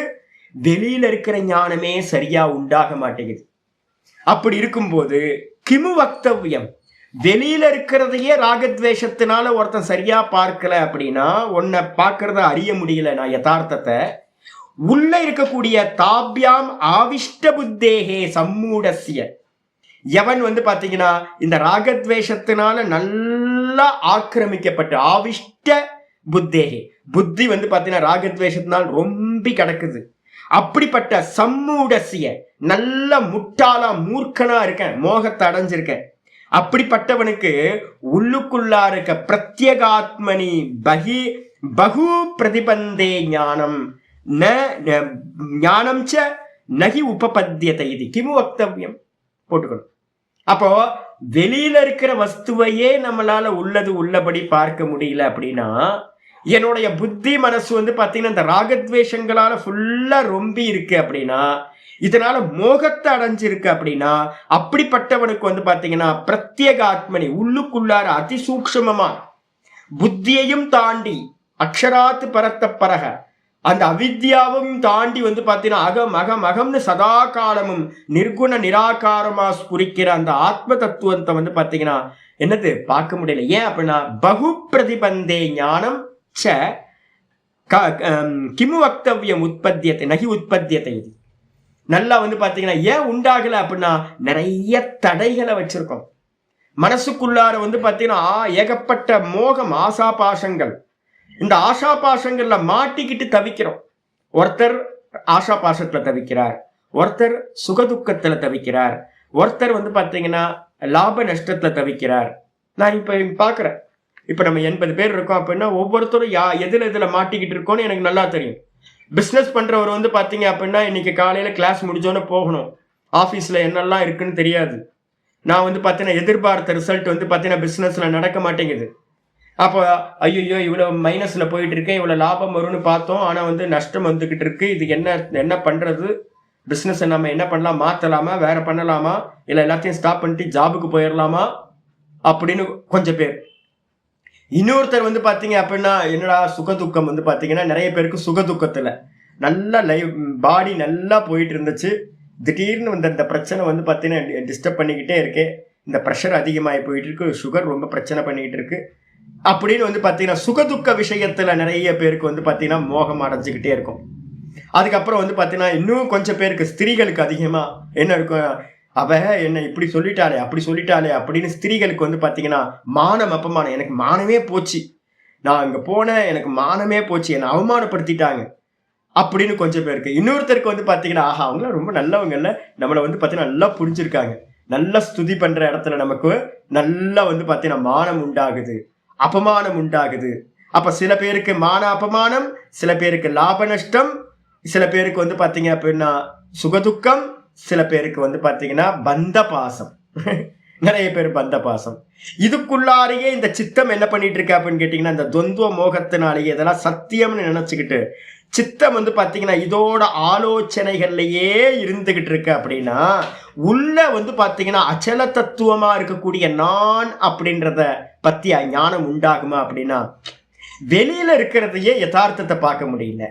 வெளியில இருக்கிற ஞானமே சரியா உண்டாக மாட்டேங்குது. அப்படி இருக்கும்போது கிமு வக்தவ்யம், வெளியில இருக்கிறதையே ராகத்வேஷத்தினால ஒருத்தன் சரியா பார்க்கல அப்படின்னா, உன்னை பார்க்கறத அறிய முடியல நான் யதார்த்தத்தை, உள்ள இருக்கக்கூடிய தாபியாம் ஆவிஷ்ட புத்தேகே சம்மூடசிய, எவன் வந்து பாத்தீங்கன்னா இந்த ராகத்வேஷத்தினால நல்லா ஆக்கிரமிக்கப்பட்டு, ஆவிஷ்ட புத்தேகே, புத்தி வந்து பாத்தீங்கன்னா ராகத்வேஷத்தினால் ரொம்ப கிடக்குது, அப்படிப்பட்ட சம்மூடசிய, நல்ல முட்டாளா மூர்க்கனா இருக்கேன், மோகத்தை அடைஞ்சிருக்கேன், அப்படிப்பட்டவனுக்கு உள்ளுக்குள்ளா இருக்க பிரத்யேகாத்மனி பகு பிரதிபந்தே ஞானம் ஞானம் ச நகி உபபத்தியதை இது கிமு வக்தவ்யம் போட்டுக்கணும். அப்போ வெளியில இருக்கிற வஸ்துவையே நம்மளால உள்ளபடி பார்க்க முடியல அப்படின்னா, என்னுடைய புத்தி மனசு வந்து பாத்தீங்கன்னா இந்த ராகத்வேஷங்களால ஃபுல்லா ரொம்பி இருக்கு அப்படின்னா, இதனால மோகத்தை அடைஞ்சிருக்கு அப்படின்னா, அப்படிப்பட்டவனுக்கு வந்து பாத்தீங்கன்னா பிரத்யேகாத்மனி, உள்ளுக்குள்ளார அதிசூக்ஷமமா புத்தியையும் தாண்டி அக்ஷராத்து பரத்த பரக, அந்த அவித்யாவும் தாண்டி வந்து பாத்தீங்கன்னா அகம் அகம் அகம்னு சதா காலமும் நிர்குண நிராகாரமா ஸ்புரிக்கிற அந்த ஆத்ம தத்துவத்தை வந்து பாத்தீங்கன்னா என்னது பார்க்க முடியல. ஏன் அப்படின்னா பகு பிரதிபந்தே ஞானம் ச கிமு வக்தவ்யம் உற்பத்தியத்தை நகி உற்பத்தியத்தை. இது நல்லா வந்து பாத்தீங்கன்னா ஏன் உண்டாகல அப்படின்னா நிறைய தடைகளை வச்சிருக்கோம் மனசுக்குள்ளார. வந்து பாத்தீங்கன்னா ஏகப்பட்ட மோகம், ஆசாபாசங்கள், இந்த ஆசாபாசங்கள்ல மாட்டிக்கிட்டு தவிக்கிறோம். ஒருத்தர் ஆசாபாசத்துல தவிக்கிறார், ஒருத்தர் சுகதுக்கத்துல தவிக்கிறார், ஒருத்தர் வந்து பாத்தீங்கன்னா லாப நஷ்டத்துல தவிக்கிறார். நான் இப்ப பாக்குறேன், இப்ப நம்ம 80 பேர் இருக்கோம் அப்படின்னா ஒவ்வொருத்தரும் எதுல மாட்டிக்கிட்டு இருக்கோம்னு எனக்கு நல்லா தெரியும். பிசினஸ் பண்றவர் வந்து பாத்தீங்க அப்படின்னா இன்னைக்கு காலையில கிளாஸ் முடிஞ்சோன்னு போகணும், ஆபீஸ்ல என்னெல்லாம் இருக்குன்னு தெரியாது. நான் வந்து பாத்தீங்கன்னா எதிர்பார்த்த ரிசல்ட் வந்து பாத்தீங்கன்னா பிசினஸ்ல நடக்க மாட்டேங்குது. அப்போ ஐயோ இவ்வளவு மைனஸ்ல போயிட்டு இருக்கேன், இவ்வளவு லாபம் வரும்னு பார்த்தோம், ஆனா வந்து நஷ்டம் வந்துகிட்டு இருக்கு, இது என்ன பண்றது, பிசினஸ் நம்ம என்ன பண்ணலாம், மாத்தலாமா, வேற பண்ணலாமா, இல்ல எல்லாத்தையும் ஸ்டாப் பண்ணிட்டு ஜாபுக்கு போயிடலாமா அப்படின்னு கொஞ்சம் பேர். இன்னொருத்தர் வந்து பாத்தீங்க அப்படின்னா என்னடா சுகதுக்கம் வந்து பாத்தீங்கன்னா நிறைய பேருக்கு சுகதுக்கத்துல நல்லா பாடி நல்லா போயிட்டு இருந்துச்சு. திடீர்னு வந்து இந்த பிரச்சனை வந்து பாத்தீங்கன்னா டிஸ்டர்ப் பண்ணிக்கிட்டே இருக்கு. இந்த ப்ரெஷர் அதிகமாகி போயிட்டு இருக்கு, சுகர் ரொம்ப பிரச்சனை பண்ணிக்கிட்டு இருக்கு அப்படின்னு வந்து பாத்தீங்கன்னா சுகதுக்க விஷயத்துல நிறைய பேருக்கு வந்து பாத்தீங்கன்னா மோகம் அடைஞ்சுக்கிட்டே இருக்கும். அதுக்கப்புறம் வந்து பாத்தீங்கன்னா இன்னும் கொஞ்சம் பேருக்கு ஸ்திரீகளுக்கு அதிகமா என்ன இருக்கும், அவ என்ன இப்படி சொல்லிட்டாளே அப்படி சொல்லிட்டாளே அப்படின்னு ஸ்திரீகளுக்கு வந்து பாத்தீங்கன்னா மானம் அப்பமானம், எனக்கு மானமே போச்சு, நான் அங்க போனேன் எனக்கு மானமே போச்சு, என்னை அவமானப்படுத்திட்டாங்க அப்படின்னு கொஞ்சம் பேருக்கு. இன்னொருத்தருக்கு வந்து பாத்தீங்கன்னா ஆஹா அவங்களாம் ரொம்ப நல்லவங்கல்ல, நம்மளை வந்து பாத்தீங்கன்னா நல்லா புரிஞ்சிருக்காங்க, நல்லா ஸ்துதி பண்ற இடத்துல நமக்கு நல்லா வந்து பாத்தீங்கன்னா மானம் உண்டாகுது, அபமானம் உண்டாகுது. அப்ப சில பேருக்கு மான அபமானம், சில பேருக்கு லாப நஷ்டம், சில பேருக்கு வந்து பாத்தீங்க அப்படின்னா சுகதுக்கம், சில பேருக்கு வந்து பாத்தீங்கன்னா பந்த பாசம். நிறைய பேர் பந்த பாசம். இதுக்குள்ளாரையே இந்த சித்தம் என்ன பண்ணிட்டு இருக்கு அப்படின்னு கேட்டீங்கன்னா இந்த துவந்துவ மோகத்தினாலேயே இதெல்லாம் சத்தியம்னு நினைச்சுக்கிட்டு சித்தம் வந்து பாத்தீங்கன்னா இதோட ஆலோசனைகள்லயே இருந்துகிட்டு இருக்கு. அப்படின்னா உள்ள வந்து பாத்தீங்கன்னா அச்சல தத்துவமா இருக்கக்கூடிய நான் அப்படின்றத பத்தி ஞானம் உண்டாகுமா அப்படின்னா வெளியில இருக்கிறதையே யதார்த்தத்தை பார்க்க முடியல.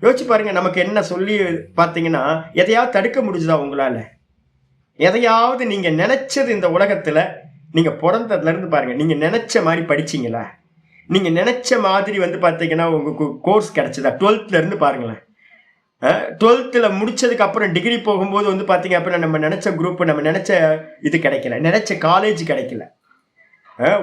யோசிச்சு பாருங்க, நமக்கு என்ன சொல்லி பாத்தீங்கன்னா எதையாவது தடுக்க முடிஞ்சுதா உங்களால? எதையாவது நீங்க நினைச்சது இந்த உலகத்துல நீங்க பிறந்ததுல இருந்து பாருங்க, நீங்க நினைச்ச மாதிரி படிச்சீங்களா? நீங்க நினைச்ச மாதிரி வந்து பாத்தீங்கன்னா உங்களுக்கு கோர்ஸ் கிடைச்சதா? 12th இருந்து பாருங்களேன். 12th முடிச்சதுக்கு அப்புறம் டிகிரி போகும்போது வந்து பாத்தீங்க அப்படின்னா நம்ம நினைச்ச குரூப், நம்ம நினைச்ச இது கிடைக்கல, நினைச்ச காலேஜ் கிடைக்கல.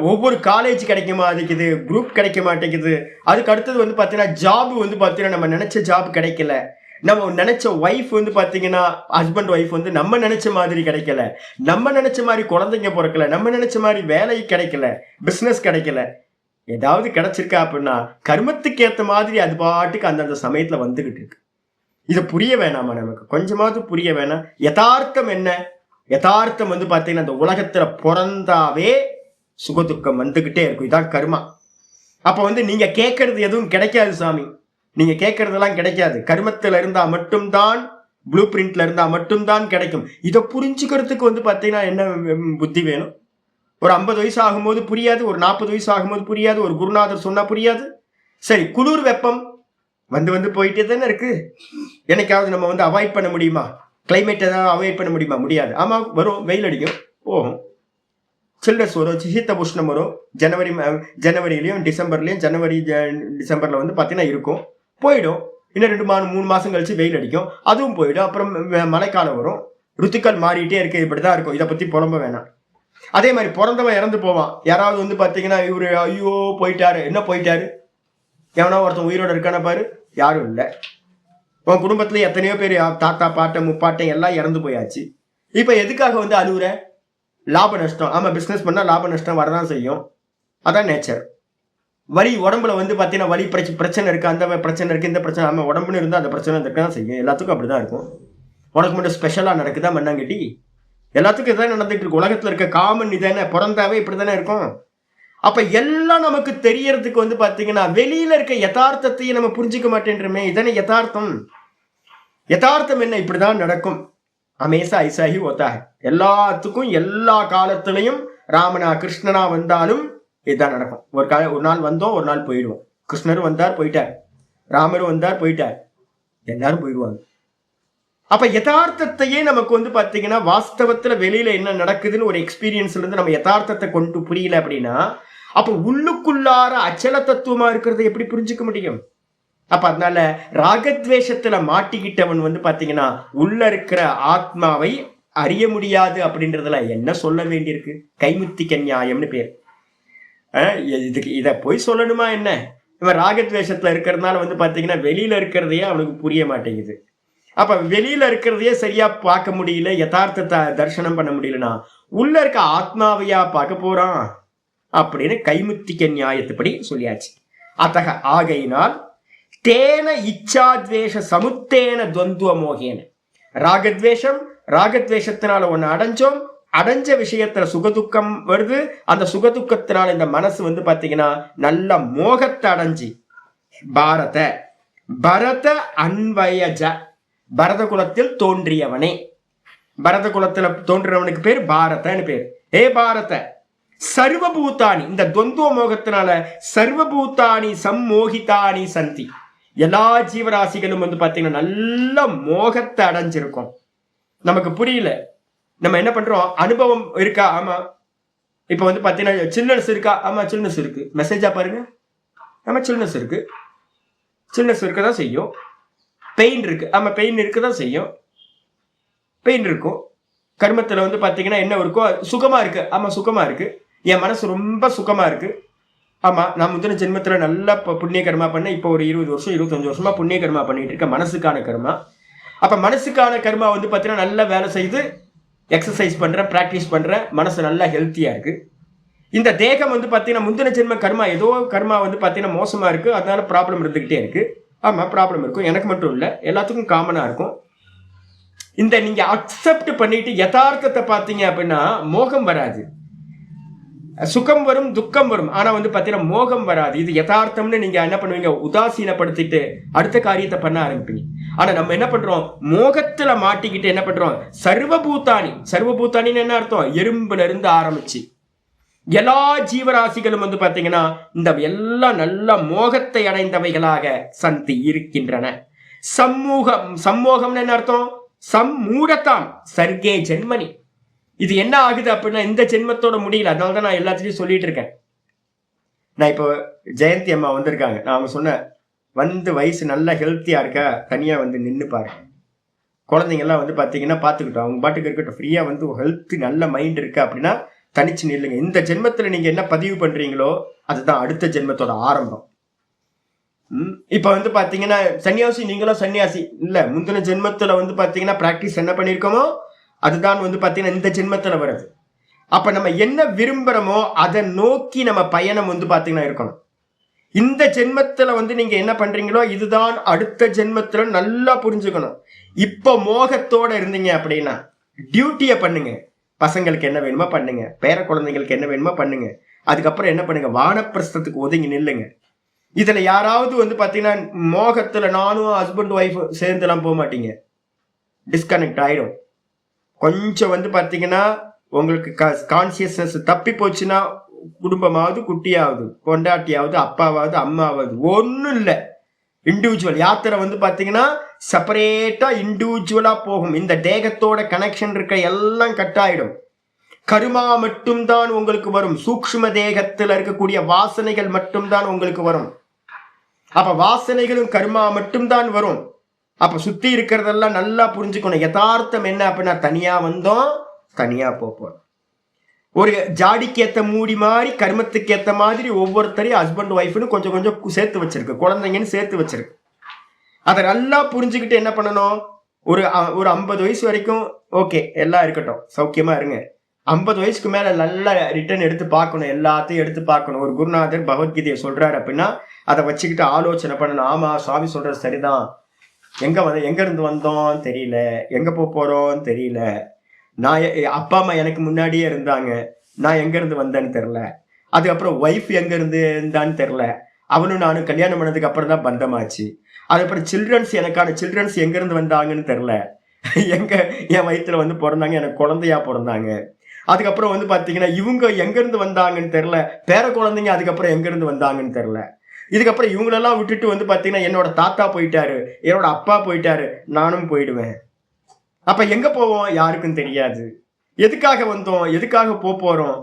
ஒவ்வொரு காலேஜ் கிடைக்க மாட்டேங்குது, குரூப் கிடைக்க மாட்டேங்குது. அதுக்கு அடுத்தது வந்து பாத்தீங்கன்னா ஜாப் வந்து பாத்தீங்கன்னா நம்ம நினைச்ச ஜாப் கிடைக்கல, நம்ம நினைச்ச ஒய்ஃப் வந்து பாத்தீங்கன்னா ஹஸ்பண்ட் ஒய்ஃப் வந்து நம்ம நினைச்ச மாதிரி கிடைக்கல, நம்ம நினைச்ச மாதிரி குழந்தைங்க பிறக்கல, நம்ம நினைச்ச மாதிரி வேலை கிடைக்கல, பிசினஸ் கிடைக்கல. ஏதாவது கிடைச்சிருக்கா அப்படின்னா கர்மத்துக்கு ஏற்ற மாதிரி அது பாட்டுக்கு அந்தந்த சமயத்துல வந்துகிட்டு இருக்கு. இது புரிய வேணாமா? நமக்கு கொஞ்சமாவது புரிய வேணாம். யதார்த்தம் என்ன? யதார்த்தம் வந்து பாத்தீங்கன்னா அந்த உலகத்துல பிறந்தாவே சுகதுக்கம் வந்துகிட்டே இருக்கும். இதான் கர்மா. அப்ப வந்து நீங்க கேட்கறது எதுவும் கிடைக்காது சாமி, நீங்க கேட்கறதெல்லாம் கிடைக்காது. கர்மத்துல இருந்தா மட்டும்தான், ப்ளூ பிரிண்ட்ல இருந்தா மட்டும்தான் கிடைக்கும். இதை புரிஞ்சுக்கிறதுக்கு வந்து பாத்தீங்கன்னா என்ன புத்தி வேணும்? ஒரு 50 வயசு ஆகும்போது புரியாது, ஒரு 40 வயசு ஆகும்போது புரியாது, ஒரு குருநாதர் சொன்னா புரியாது. சரி, குளிர் வெப்பம் வந்து வந்து போயிட்டே தானே இருக்கு. என்னைக்காவது நம்ம வந்து அவாய்ட் பண்ண முடியுமா? கிளைமேட் ஏதாவது அவாய்ட் பண்ண முடியுமா? முடியாது. ஆமா, வரும், வெயில் அடிக்கும், போகும். சில்ட்ரஸ் வரும், சீத்த உஷ்ணம் வரும். ஜனவரிலையும் டிசம்பர்லையும், டிசம்பர்ல வந்து பார்த்தீங்கன்னா இருக்கும், போயிடும். இன்னும் 2-3 மாசம் கழிச்சு வெயில் அடிக்கும், அதுவும் போயிடும். அப்புறம் மழைக்காலம் வரும். ருத்துக்கள் மாறிட்டே இருக்கு. இப்படிதான் இருக்கும். இதை பத்தி புலம்ப வேணாம். அதே மாதிரி பிறந்தவன் இறந்து போவான். யாராவது வந்து பாத்தீங்கன்னா இவரு ஐயோ போயிட்டாரு, என்ன போயிட்டாரு, எவனா ஒருத்தன் உயிரோட இருக்கான பாரு, யாரும் இல்லை. உன் குடும்பத்துல எத்தனையோ பேர் தாத்தா பாட்டன் முப்பாட்டன் எல்லாம் இறந்து போயாச்சு. இப்ப எதுக்காக வந்து அழுவுற? லாப நஷ்டம். ஆமா, பிசினஸ் பண்ணா லாப நஷ்டம் வரதான் செய்யும், அதான் நேச்சர். வலி உடம்புல வந்து பாத்தீங்கன்னா வலி பிரச்சனை இருக்கு, அந்த பிரச்சனை இருக்கு, இந்த பிரச்சனை. ஆமா, உடம்புன்னு இருந்தா அந்த பிரச்சனை இருக்கதான் செய்யும். எல்லாத்துக்கும் அப்படிதான் இருக்கும். உனக்கு மட்டும் ஸ்பெஷலா நடக்குதா மண்ணாங்கட்டி? எல்லாத்துக்கும் இதான் நடந்துட்டு இருக்கு. உலகத்துல இருக்க காமன் இதானே, பிறந்தாவே இப்படிதானே இருக்கும். அப்ப எல்லாம் நமக்கு தெரியறதுக்கு வந்து பாத்தீங்கன்னா வெளியில இருக்க யதார்த்தத்தையும் நம்ம புரிஞ்சுக்க மாட்டேன்றமே. இதானே யதார்த்தம். யதார்த்தம் என்ன? இப்படிதான் நடக்கும். அமேசா ஐசாஹி ஓத்தாக. எல்லாத்துக்கும் எல்லா காலத்திலையும் ராமனா கிருஷ்ணனா வந்தாலும் இதுதான் நடக்கும். ஒரு நாள் வந்தோம், ஒரு நாள் போயிடுவோம். கிருஷ்ணரும் வந்தார் போயிட்டார், ராமரும் வந்தார் போயிட்டார், எல்லாரும் போயிடுவாங்க. அப்ப யதார்த்தத்தையே நமக்கு வந்து பாத்தீங்கன்னா வாஸ்தவத்துல வெளியில என்ன நடக்குதுன்னு ஒரு எக்ஸ்பீரியன்ஸ்ல இருந்து நம்ம யதார்த்தத்தை கொண்டு புரியல அப்படின்னா அப்ப உள்ளுக்குள்ளார அச்சல தத்துவமா இருக்கிறத எப்படி புரிஞ்சுக்க முடியும்? அப்ப அதனால ராகத்வேஷத்துல மாட்டிக்கிட்டவன் வந்து பாத்தீங்கன்னா உள்ள இருக்கிற ஆத்மாவை அறிய முடியாது அப்படின்றதுல என்ன சொல்ல வேண்டியிருக்கு? கைமுத்திக நியாயம்னு பேர். இதுக்கு இத போய் சொல்லணுமா என்ன? இவன் ராகத்வேஷத்துல இருக்கிறதுனால வந்து பாத்தீங்கன்னா வெளியில இருக்கிறதையே அவனுக்கு புரிய மாட்டேங்குது. அப்ப வெளியில இருக்கிறதையே சரியா பார்க்க முடியல, யதார்த்தத்தை தரிசனம் பண்ண முடியலன்னா உள்ள இருக்க ஆத்மாவையா பார்க்க போறான் அப்படின்னு கைமுத்திக நியாயத்துப்படி சொல்லியாச்சு. அத்தக ஆகையினால் தேன இச்சாத்வேஷ சமுத்தேன துவந்துவ மோகேன, ராகத்வேஷத்தினால ஒன்னு அடைஞ்சோம், அடைஞ்ச விஷயத்துல சுகதுக்கம் வருது, அந்த சுகதுக்கத்தினால இந்த மனசு வந்து பாத்தீங்கன்னா நல்ல மோகத்தை அடைஞ்சி பரத அன்வயஜ, பரத குலத்தில் தோன்றியவனே. பரத குலத்துல தோன்றியவனுக்கு பேர் பாரதன்னு பேர். ஏ பாரத, சர்வபூதானி, இந்த துவந்துவ மோகத்தினால சர்வபூதானி சம்மோகிதானி சந்தி, எல்லா ஜீவராசிகளும் வந்து பாத்தீங்கன்னா நல்ல மோகத்தை அடைஞ்சிருக்கும். நமக்கு புரியல, நம்ம என்ன பண்றோம், அனுபவம் இருக்கா, ஆமா. இப்ப வந்து பாத்தீங்கன்னா சில்னஸ் இருக்கா, ஆமா சில்னஸ் இருக்கு. மெசேஜா பாருங்க, ஆமா சில்னஸ் இருக்கு, சில்னஸ் இருக்கதான் செய்யும். பெயின் இருக்கு, ஆமா பெயின் இருக்கதான் செய்யும், பெயின் இருக்கும். கர்மத்துல வந்து பாத்தீங்கன்னா என்ன இருக்கும், சுகமா இருக்கு, ஆமா சுகமா இருக்கு. என் மனசு ரொம்ப சுகமா இருக்கு, ஆமா நான் முந்தின ஜென்மத்துல நல்லா புண்ணிய கர்மா பண்ண, இப்போ ஒரு 20 வருஷம் 25 வருஷமா புண்ணிய கர்மா பண்ணிட்டு இருக்கேன், மனசுக்கான கர்மா. அப்ப மனசுக்கான கர்மா வந்து பாத்தீங்கன்னா நல்லா வேலை செய்து எக்ஸசைஸ் பண்றேன், பிராக்டிஸ் பண்றேன், மனசு நல்லா ஹெல்த்தியா இருக்கு. இந்த தேகம் வந்து பாத்தீங்கன்னா முந்தின ஜென்ம கர்மா ஏதோ கர்மா வந்து பாத்தீங்கன்னா மோசமா இருக்கு, அதனால ப்ராப்ளம் இருந்துகிட்டே இருக்கு. ஆமா ப்ராப்ளம் இருக்கும், எனக்கு மட்டும் இல்ல எல்லாத்துக்கும் காமனா இருக்கும். இந்த நீங்க அக்செப்ட் பண்ணிட்டு யதார்த்தத்தை பாத்தீங்க அப்படின்னா மோகம் வராது. சுகம் வரும், துக்கம் வரும், ஆனா வந்து பாத்தீங்கன்னா மோகம் வராது. இது யதார்த்தம்னு நீங்க என்ன பண்ணுவீங்க, உதாசீனப்படுத்திட்டு அடுத்த காரியத்தை பண்ண ஆரம்பிப்பீங்க. ஆனா நம்ம என்ன பண்றோம், மோகத்துல மாட்டிக்கிட்டு என்ன பண்றோம், சர்வபூதானி, சர்வபூதானின்னு என்ன அர்த்தம், எறும்புல இருந்து ஆரம்பிச்சு எல்லா ஜீவராசிகளும் வந்து பாத்தீங்கன்னா இந்த எல்லாம் நல்ல மோகத்தை அடைந்தவைகளாக சந்தி இருக்கின்றன. சம்மூகம், சம்மோகம்னு என்ன அர்த்தம், சம்மூடத்தான் சர்க்கே ஜென்மனி. இது என்ன ஆகுது அப்படின்னா இந்த ஜென்மத்தோட முடியல, அதனாலதான் நான் எல்லாத்தையும் சொல்லிட்டு இருக்கேன். நான் இப்போ ஜெயந்தி அம்மா வந்திருக்காங்க, நான் அவங்க சொன்ன வந்து வயசு நல்லா ஹெல்த்தியா இருக்கா, தனியா வந்து நின்று பாருங்க. குழந்தைங்க எல்லாம் வந்து பாத்தீங்கன்னா பாத்துக்கிட்டோம், அவங்க பாட்டுக்கு இருக்கட்டும், ஃப்ரீயா வந்து ஹெல்த் நல்ல மைண்ட் இருக்கு அப்படின்னா தனிச்சு நில்லுங்க. இந்த ஜென்மத்துல நீங்க என்ன பதிவு பண்றீங்களோ அதுதான் அடுத்த ஜென்மத்தோட ஆரம்பம். இப்ப வந்து பாத்தீங்கன்னா சன்னியாசி, நீங்களும் சன்னியாசி இல்ல, முந்தின ஜென்மத்துல வந்து பாத்தீங்கன்னா பிராக்டிஸ் என்ன பண்ணிருக்கோமோ அதுதான் வந்து பாத்தீங்கன்னா இந்த ஜென்மத்துல வருது. அப்ப நம்ம என்ன விரும்புறோமோ அதை நோக்கி நம்ம பயணம் வந்து பாத்தீங்கன்னா இருக்கணும். இந்த ஜென்மத்துல வந்து நீங்க என்ன பண்றீங்களோ இதுதான் அடுத்த ஜென்மத்துல நல்லா புரிஞ்சுக்கணும். இப்ப மோகத்தோட இருந்தீங்க அப்படின்னா டியூட்டியை பண்ணுங்க, பசங்களுக்கு என்ன வேணுமோ பண்ணுங்க, பேர குழந்தைங்களுக்கு என்ன வேணுமோ பண்ணுங்க. அதுக்கப்புறம் என்ன பண்ணுங்க, வானப்பிரஸ்தத்துக்கு ஒதுங்கி நில்லுங்க. இதுல யாராவது வந்து பாத்தீங்கன்னா மோகத்துல நானும் ஹஸ்பண்ட் ஒய்ஃப் சேர்ந்து எல்லாம் போக மாட்டீங்க, டிஸ்கனெக்ட் ஆயிடும். கொஞ்சம் வந்து பாத்தீங்கன்னா உங்களுக்கு கான்சியஸ்னஸ் தப்பி போச்சுன்னா குடும்பமாவது, குட்டியாவது, கொண்டாட்டியாவது, அப்பாவாவது, அம்மாவது ஒன்னும் இல்லை, இண்டிவிஜுவல் யாத்திரை வந்து பாத்தீங்கன்னா செப்பரேட்டா இண்டிவிஜுவலா போகும். இந்த தேகத்தோட கனெக்ஷன் இருக்க எல்லாம் கட் ஆயிடும். கருமா மட்டும்தான் உங்களுக்கு வரும், சூக்ஷ்ம தேகத்துல இருக்கக்கூடிய வாசனைகள் மட்டும்தான் உங்களுக்கு வரும். அப்ப வாசனைகளும் கர்மா மட்டும்தான் வரும். அப்ப சுத்தி இருக்கிறதெல்லாம் நல்லா புரிஞ்சுக்கணும். யதார்த்தம் என்ன அப்படின்னா தனியா வந்தோம், தனியா போப்போம். ஒரு ஜாடிக்கு ஏத்த மூடி மாதிரி கர்மத்துக்கு ஏத்த மாதிரி ஒவ்வொருத்தரையும் ஹஸ்பண்ட் ஒய்ஃப்னு கொஞ்சம் கொஞ்சம் சேர்த்து வச்சிருக்கு, குழந்தைங்கன்னு சேர்த்து வச்சிருக்கு. அதை நல்லா புரிஞ்சுக்கிட்டு என்ன பண்ணணும், ஒரு 50 வயசு வரைக்கும் ஓகே எல்லாம் இருக்கட்டும், சௌக்கியமா இருங்க. 50 வயசுக்கு மேல நல்லா ரிட்டர்ன் எடுத்து பார்க்கணும், எல்லாத்தையும் எடுத்து பார்க்கணும். ஒரு குருநாதர் பகவத்கீதையை சொல்றாரு அப்படின்னா அதை வச்சுக்கிட்டு ஆலோசனை பண்ணணும். ஆமா சுவாமி சொல்றது சரிதான், எங்க இருந்து வந்தோம் தெரியல, எங்க போறோம் தெரியல, நான் அப்பா அம்மா எனக்கு முன்னாடியே இருந்தாங்க, நான் எங்க இருந்து வந்தேன்னு தெரியல, அதுக்கப்புறம் ஒய்ஃப் எங்க இருந்து இருந்தான்னு தெரியல, அவனும் நானும் கல்யாணம் பண்ணதுக்கு அப்புறம் தான் பந்தமாச்சு, அதுக்கப்புறம் சில்ட்ரன்ஸ், எனக்கான சில்ட்ரன்ஸ் எங்க இருந்து வந்தாங்கன்னு தெரியல, எங்க என் வயிற்றுல வந்து பிறந்தாங்க, எனக்கு குழந்தையா பிறந்தாங்க, அதுக்கப்புறம் வந்து பாத்தீங்கன்னா இவங்க எங்க இருந்து வந்தாங்கன்னு தெரியல, பேர குழந்தைங்க அதுக்கப்புறம் எங்க இருந்து வந்தாங்கன்னு தெரியல, இதுக்கப்புறம் இவங்களெல்லாம் விட்டுட்டு வந்து பாத்தீங்கன்னா என்னோட தாத்தா போயிட்டாரு, என்னோட அப்பா போயிட்டாரு, நானும் போயிடுவேன். அப்ப எங்க போவோம் யாருக்கும் தெரியாது, எதுக்காக வந்தோம், எதுக்காக போறோம்.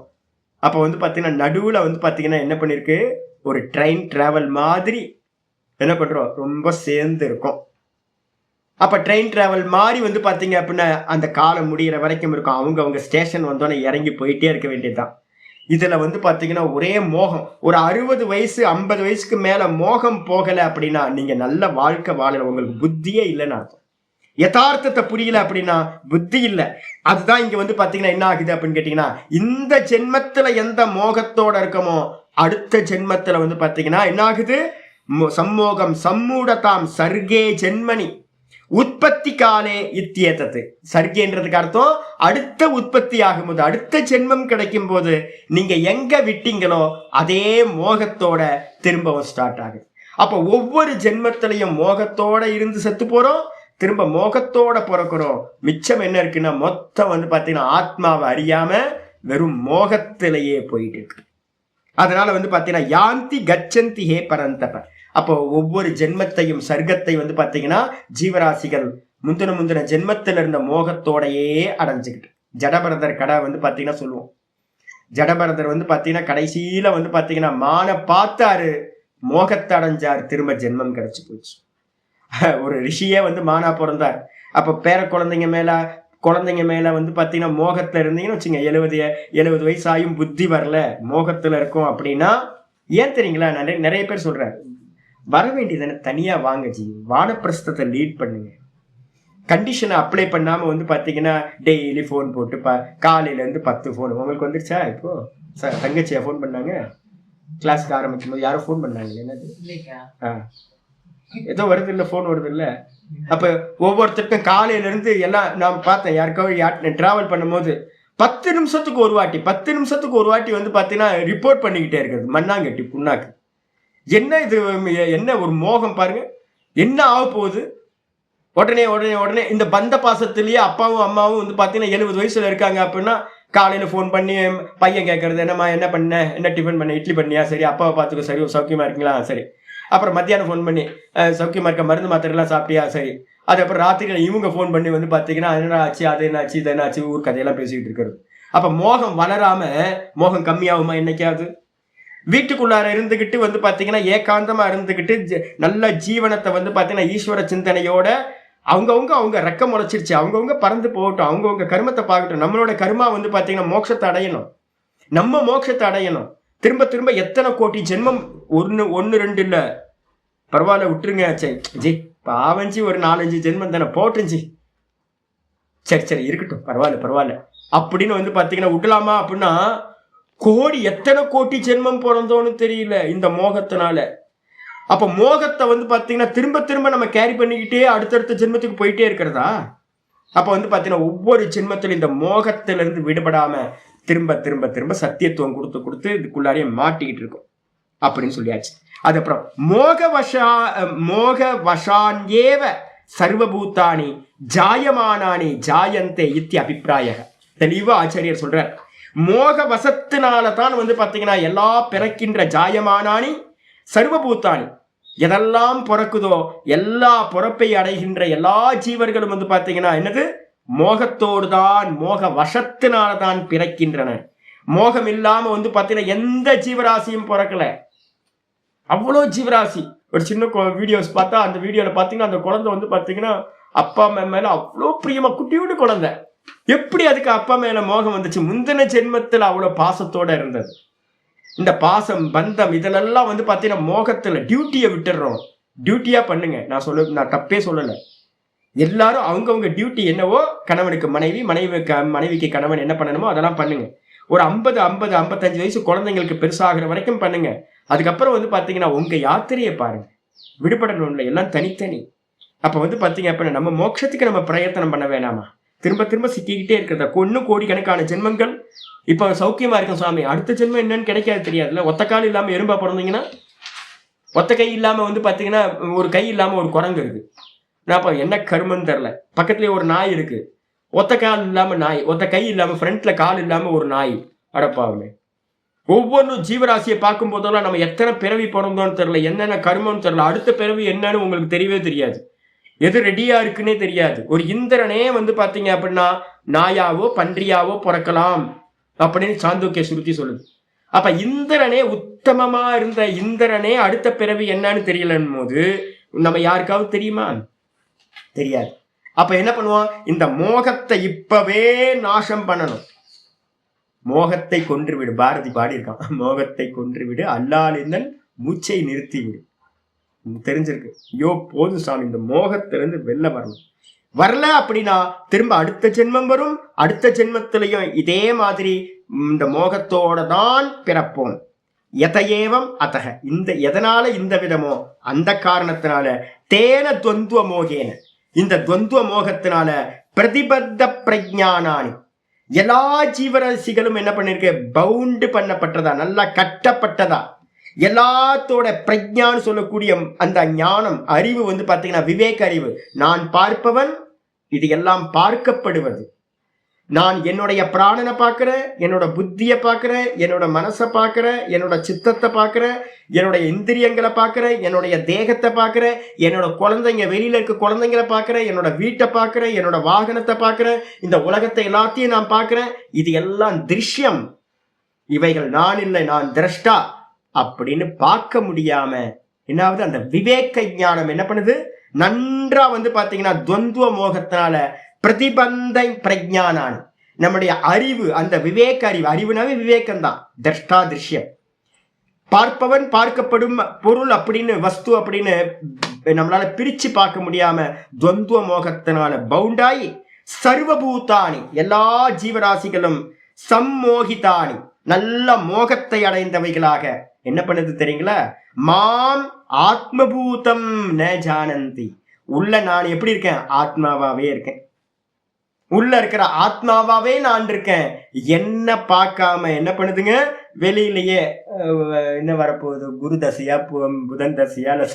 அப்ப வந்து பாத்தீங்கன்னா நடுவுல வந்து பாத்தீங்கன்னா என்ன பண்ணிருக்கு, ஒரு ட்ரெயின் டிராவல் மாதிரி என்ன பண்றோம், ரொம்ப சேர்ந்து இருக்கும். அப்ப ட்ரெயின் டிராவல் மாதிரி வந்து பாத்தீங்க அப்படின்னா அந்த காலம் முடிகிற வரைக்கும் இருக்கும். அவங்க ஸ்டேஷன் வந்தோன்னே இறங்கி போயிட்டே இருக்க வேண்டியதுதான். இதுல வந்து பாத்தீங்கன்னா ஒரே மோகம். ஒரு 60 வயசு 50 வயசுக்கு மேல மோகம் போகல அப்படின்னா நீங்க நல்ல வாழ்க்கை வாழல, உங்களுக்கு புத்தியே இல்லைன்னு அர்த்தம். யதார்த்தத்தை புரியல அப்படின்னா புத்தி இல்லை. அதுதான் இங்க வந்து பாத்தீங்கன்னா என்ன ஆகுது அப்படின்னு கேட்டீங்கன்னா, இந்த ஜென்மத்துல எந்த மோகத்தோட இருக்கமோ அடுத்த ஜென்மத்துல வந்து பாத்தீங்கன்னா என்ன ஆகுது, சம்மோகம் சம்மூடதாம் சர்க்கே ஜென்மனி உற்பத்தி காலே இத்தியேதது. சர்க்கேன்றதுக்கு அர்த்தம் அடுத்த உற்பத்தி ஆகும்போது, அடுத்த ஜென்மம் கிடைக்கும் போது நீங்க எங்க விட்டீங்களோ அதே மோகத்தோட திரும்பவும் ஸ்டார்ட் ஆகுது. அப்ப ஒவ்வொரு ஜென்மத்திலையும் மோகத்தோட இருந்து செத்து போறோம், திரும்ப மோகத்தோட பிறக்கிறோம். மிச்சம் என்ன இருக்குன்னா மொத்தம் வந்து பாத்தீங்கன்னா ஆத்மாவை அறியாம வெறும் மோகத்திலேயே போயிட்டு இருக்கு. அதனால வந்து பாத்தீங்கன்னா யாந்தி கச்சந்தி ஹே பரந்தப. அப்போ ஒவ்வொரு ஜென்மத்தையும் சர்க்கத்தை வந்து பாத்தீங்கன்னா ஜீவராசிகள் முந்தின ஜென்மத்தில் இருந்த மோகத்தோடையே அடைஞ்சுக்கிட்டு. ஜடபரதர் கடை வந்து பாத்தீங்கன்னா சொல்லுவோம், ஜடபரதர் வந்து பாத்தீங்கன்னா கடைசியில வந்து பாத்தீங்கன்னா மான பார்த்தாரு, மோகத்தை அடைஞ்சாரு, திரும்ப ஜென்மம் கிடைச்சு போச்சு. ஒரு ரிஷியே வந்து மானா பிறந்தார். அப்ப பேர குழந்தைங்க மேல வந்து பாத்தீங்கன்னா மோகத்துல இருந்தீங்கன்னு வச்சுங்க, 70 வயசு ஆயும் புத்தி வரல, மோகத்துல இருக்கும் அப்படின்னா ஏன் தெரியுங்களா? நிறைய பேர் சொல்றாரு, வர வேண்டியதானே தனியா வாங்க ஜி, வானப்பிரஸ்தத்தை லீட் பண்ணுங்க. கண்டிஷனை அப்ளை பண்ணாம வந்து பாத்தீங்கன்னா டெய்லி போன் போட்டு காலையில இருந்து 10 போன் உங்களுக்கு வந்துருச்சா? இப்போ தங்கச்சியா போன் பண்ணாங்க, கிளாஸ்க்கு ஆரம்பிக்கும் போது யாரோ போன் பண்ணாங்க, என்னது ஏதோ வருது இல்ல, போன் வருது இல்ல. அப்ப ஒவ்வொருத்தருக்கும் காலையில இருந்து எல்லாம் நான் பார்த்தேன், யாருக்காவது டிராவல் பண்ணும்போது 10 நிமிஷத்துக்கு ஒரு வாட்டி வந்து பாத்தீங்கன்னா ரிப்போர்ட் பண்ணிக்கிட்டே இருக்கிறது, மண்ணாங்கட்டி புண்ணாக்கு. என்ன இது, என்ன ஒரு மோகம் பாருங்க, என்ன ஆக போகுது? உடனே இந்த பந்த பாசத்திலேயே அப்பாவும் அம்மாவும் வந்து பாத்தீங்கன்னா 70 வயசுல இருக்காங்க அப்படின்னா காலையில போன் பண்ணி பையன் கேட்கறது, என்னம்மா என்ன பண்ண, என்ன டிஃபன் பண்ண, இட்லி பண்ணியா, சரி அப்பாவை பார்த்துக்கோ, சரி சௌக்கியமா இருக்கீங்களா, சரி. அப்புறம் மத்தியானம் ஃபோன் பண்ணி சௌக்கியமா இருக்க, மருந்து மாத்திரைலாம் சாப்பிட்டியா, சரி. அதுக்கப்புறம் ராத்திரியில் இவங்க ஃபோன் பண்ணி வந்து பார்த்தீங்கன்னா என்ன ஆச்சு, அது என்னாச்சு, இது என்னாச்சு, ஊர் கதையெல்லாம் பேசிக்கிட்டு இருக்கிறது. அப்போ மோகம் வளராம மோகம் கம்மியாகுமா என்னைக்காவது? வீட்டுக்குள்ளார இருந்துக்கிட்டு வந்து பார்த்தீங்கன்னா ஏகாந்தமா இருந்துக்கிட்டு நல்ல ஜீவனத்தை வந்து பார்த்தீங்கன்னா ஈஸ்வர சிந்தனையோட அவங்க ரெக்கம் முளைச்சிருச்சு, அவங்கவுங்க பறந்து போகட்டும், அவங்கவுங்க கர்மத்தை பார்க்கட்டும். நம்மளோட கர்மா வந்து பார்த்தீங்கன்னா மோட்சத்தை அடையணும், நம்ம மோட்சத்தை அடையணும். திரும்ப எத்தனை கோடி ஜென்மம், 1 2 இல்ல, பரவாயில்ல விட்டுருங்க ஜி, பாவஞ்சி ஒரு 4-5 ஜென்மம் தானே போட்டுஞ்சி, சரி இருக்கட்டும், பரவாயில்ல அப்படின்னு வந்து பாத்தீங்கன்னா விடலாமா? அப்படின்னா எத்தனை கோடி ஜென்மம் பிறந்தோன்னு தெரியல இந்த மோகத்தினால. அப்ப மோகத்தை வந்து பாத்தீங்கன்னா திரும்ப நம்ம கேரி பண்ணிக்கிட்டே அடுத்தடுத்த ஜென்மத்துக்கு போயிட்டே இருக்கிறதா? அப்ப வந்து பாத்தீங்கன்னா ஒவ்வொரு ஜென்மத்திலும் இந்த மோகத்திலிருந்து விடுபடாம திரும்ப சத்தியத்துவம் கொடுத்து இதுக்குள்ளாரையே மாட்டிக்கிட்டு இருக்கும் அப்படின்னு சொல்லியாச்சு. அதுக்கப்புறம் மோக வசான்யேவ சர்வபூதானி ஜாயமானானி ஜாயந்தே இத்தி அபிப்பிராய. தெளிவா ஆச்சாரியர் சொல்றார், மோக வசத்தினால தான் வந்து பாத்தீங்கன்னா எல்லா பிறக்கின்ற ஜாயமானானி சர்வபூத்தானி, எதெல்லாம் பிறக்குதோ எல்லா பிறப்பை அடைகின்ற எல்லா ஜீவர்களும் வந்து பாத்தீங்கன்னா என்னது, மோகத்தோடு தான், மோக வசத்தினால்தான் பிறக்கின்றன. மோகம் இல்லாம வந்து பாத்தீங்கன்னா எந்த ஜீவராசியும் பிறக்கல. அவ்வளோ ஜீவராசி. ஒரு சின்ன வீடியோஸ் பார்த்தா அந்த வீடியோல பாத்தீங்கன்னா அந்த குழந்தை வந்து பாத்தீங்கன்னா அப்பா அம்மா மேல அவ்வளோ பிரியமா, குட்டியோடு குழந்தை. எப்படி அதுக்கு அப்பா மேல மோகம் வந்துச்சு? முந்தின ஜென்மத்துல அவ்வளவு பாசத்தோட இருந்தது. இந்த பாசம் பந்தம் இதெல்லாம் வந்து பாத்தீங்கன்னா மோகத்துல டியூட்டியை விட்டுடுறோம். டியூட்டியா பண்ணுங்க, நான் தப்பே சொல்லலை. எல்லாரும் அவங்கவுங்க டியூட்டி என்னவோ, கணவனுக்கு மனைவிக்கு கணவன் என்ன பண்ணணுமோ அதெல்லாம் பண்ணுங்க. ஒரு 55 வயசு குழந்தைங்களுக்கு பெருசாகிற வரைக்கும் பண்ணுங்க. அதுக்கப்புறம் வந்து பாத்தீங்கன்னா உங்க யாத்திரையை பாருங்க, விடுபடணும்ல, எல்லாம் தனித்தனி. அப்ப வந்து பாத்தீங்க அப்படின்னா நம்ம மோட்சத்துக்கு நம்ம பிரயத்தனம் பண்ண வேணாமா? திரும்ப சிக்கிக்கிட்டே இருக்கிறத இன்னும் கோடிக்கணக்கான ஜென்மங்கள். இப்ப சௌக்கியமா இருக்கும் சுவாமி, அடுத்த ஜென்மம் என்னன்னு கிடைக்காது தெரியாதுல்ல. ஒத்த கால் இல்லாம எறும்பா பிறந்தீங்கன்னா, ஒத்த கை இல்லாம வந்து பாத்தீங்கன்னா ஒரு கை இல்லாம ஒரு குரங்கு இருக்கு. நான் என்ன கருமன்னு தெரியல. பக்கத்துலயே ஒரு நாய் இருக்கு, ஒத்த கால் இல்லாம நாய், ஒத்த கை இல்லாம ஃப்ரண்ட்ல கால் இல்லாம ஒரு நாய். அடப்பாவுமே, ஒவ்வொன்றும் ஜீவராசியை பார்க்கும் போதெல்லாம் நம்ம எத்தனை பிறவி பிறந்தோன்னு தெரியல, என்னென்ன கருமம்னு தெரியல, அடுத்த பிறவி என்னன்னு உங்களுக்கு தெரியவே தெரியாது, எது ரெடியா இருக்குன்னே தெரியாது. ஒரு இந்திரனே வந்து பாத்தீங்க அப்படின்னா நாயாவோ பன்றியாவோ பிறக்கலாம் அப்படின்னு சாந்தோக்கிய சுருதி சொல்லுது. அப்ப இந்திரனே உத்தமமா இருந்த இந்திரனே அடுத்த பிறவி என்னன்னு தெரியலன்னு போது நம்ம யாருக்காவது தெரியுமா? தெரியாது. அப்ப என்ன பண்ணுவோம்? இந்த மோகத்தை இப்பவே நாசம் பண்ணணும். மோகத்தை கொன்று விடு, பாரதி பாடியிருக்கான், மோகத்தை கொன்று விடு அல்லாலிந்தன் மூச்சை நிறுத்தி விடு. தெரிஞ்சிருக்கு. ஐயோ போதும் சாமி, இந்த மோகத்திலிருந்து வெளில வரல அப்படின்னா திரும்ப அடுத்த ஜென்மம் வரும். அடுத்த ஜென்மத்திலையும் இதே மாதிரி இந்த மோகத்தோட தான் பிறப்போம். எதையேவம் அத்தக, எதனால இந்த விதமோ அந்த காரணத்தினால தேன துவந்துவ மோகேன, இந்த துவந்துவ மோகத்தினால பிரதிபத்த பிரஜானானி, எல்லா ஜீவராசிகளும் என்ன பண்ணிருக்கு? பவுண்டு பண்ணப்பட்டதா, நல்லா கட்டப்பட்டதா. எல்லாத்தோட பிரஜான்னு சொல்லக்கூடிய அந்த ஞானம், அறிவு வந்து பாத்தீங்கன்னா விவேக அறிவு. நான் பார்ப்பவன், இது எல்லாம் பார்க்கப்படுவது. நான் என்னுடைய பிராணனை பார்க்கிறேன், என்னோட புத்தியை பார்க்கிறேன், என்னோட மனசை பார்க்கிறேன், என்னோட சித்தத்தை பார்க்கிறேன், என்னுடைய இந்திரியங்களை பார்க்கிறேன், என்னுடைய தேகத்தை பார்க்கிறேன், என்னோட குழந்தைங்க வெளியில இருக்க குழந்தைங்களை பார்க்கிறேன், என்னோட வீட்டை பார்க்கிறேன், என்னோட வாகனத்தை பார்க்கிறேன், இந்த உலகத்தை எல்லாத்தையும் நான் பார்க்கிறேன். இது எல்லாம் திருஷ்யம். இவைகள் நான் இல்லை, நான் திரஷ்டா அப்படின்னு பார்க்க முடியாம என்னாவது அந்த விவேக ஞானம் என்ன பண்ணுது, நன்றா பாத்தீங்கன்னா துவந்துவ மோகத்தினால பிரதிபந்தை பிரஜானான் நம்முடைய அறிவு, அந்த விவேக அறிவு, அறிவுனாவே விவேகம்தான், திரஷ்டா திருஷ்யம். பார்ப்பவன் பார்க்கப்படும் பொருள் அப்படின்னு வஸ்து அப்படின்னு நம்மளால பிரிச்சு பார்க்க முடியாம துவந்துவ மோகத்தினால பவுண்டாயி சர்வபூதானி எல்லா ஜீவராசிகளும் சம்மோகிதானி நல்ல மோகத்தை அடைந்தவைகளாக என்ன பண்ணுது தெரியுங்களா, மாம் ஆத்மபூதம் ந ஜானந்தி. உள்ள நான் எப்படி இருக்கேன், ஆத்மாவாவே இருக்கேன். உள்ள இருக்கிற ஆத்மாவாவே நான் இருக்கேன். என்ன பார்க்காம என்ன பண்ணுதுங்க, வெளியிலேயே என்ன வரப்போகுது, குரு தசையா புதன் தசையா இல்ல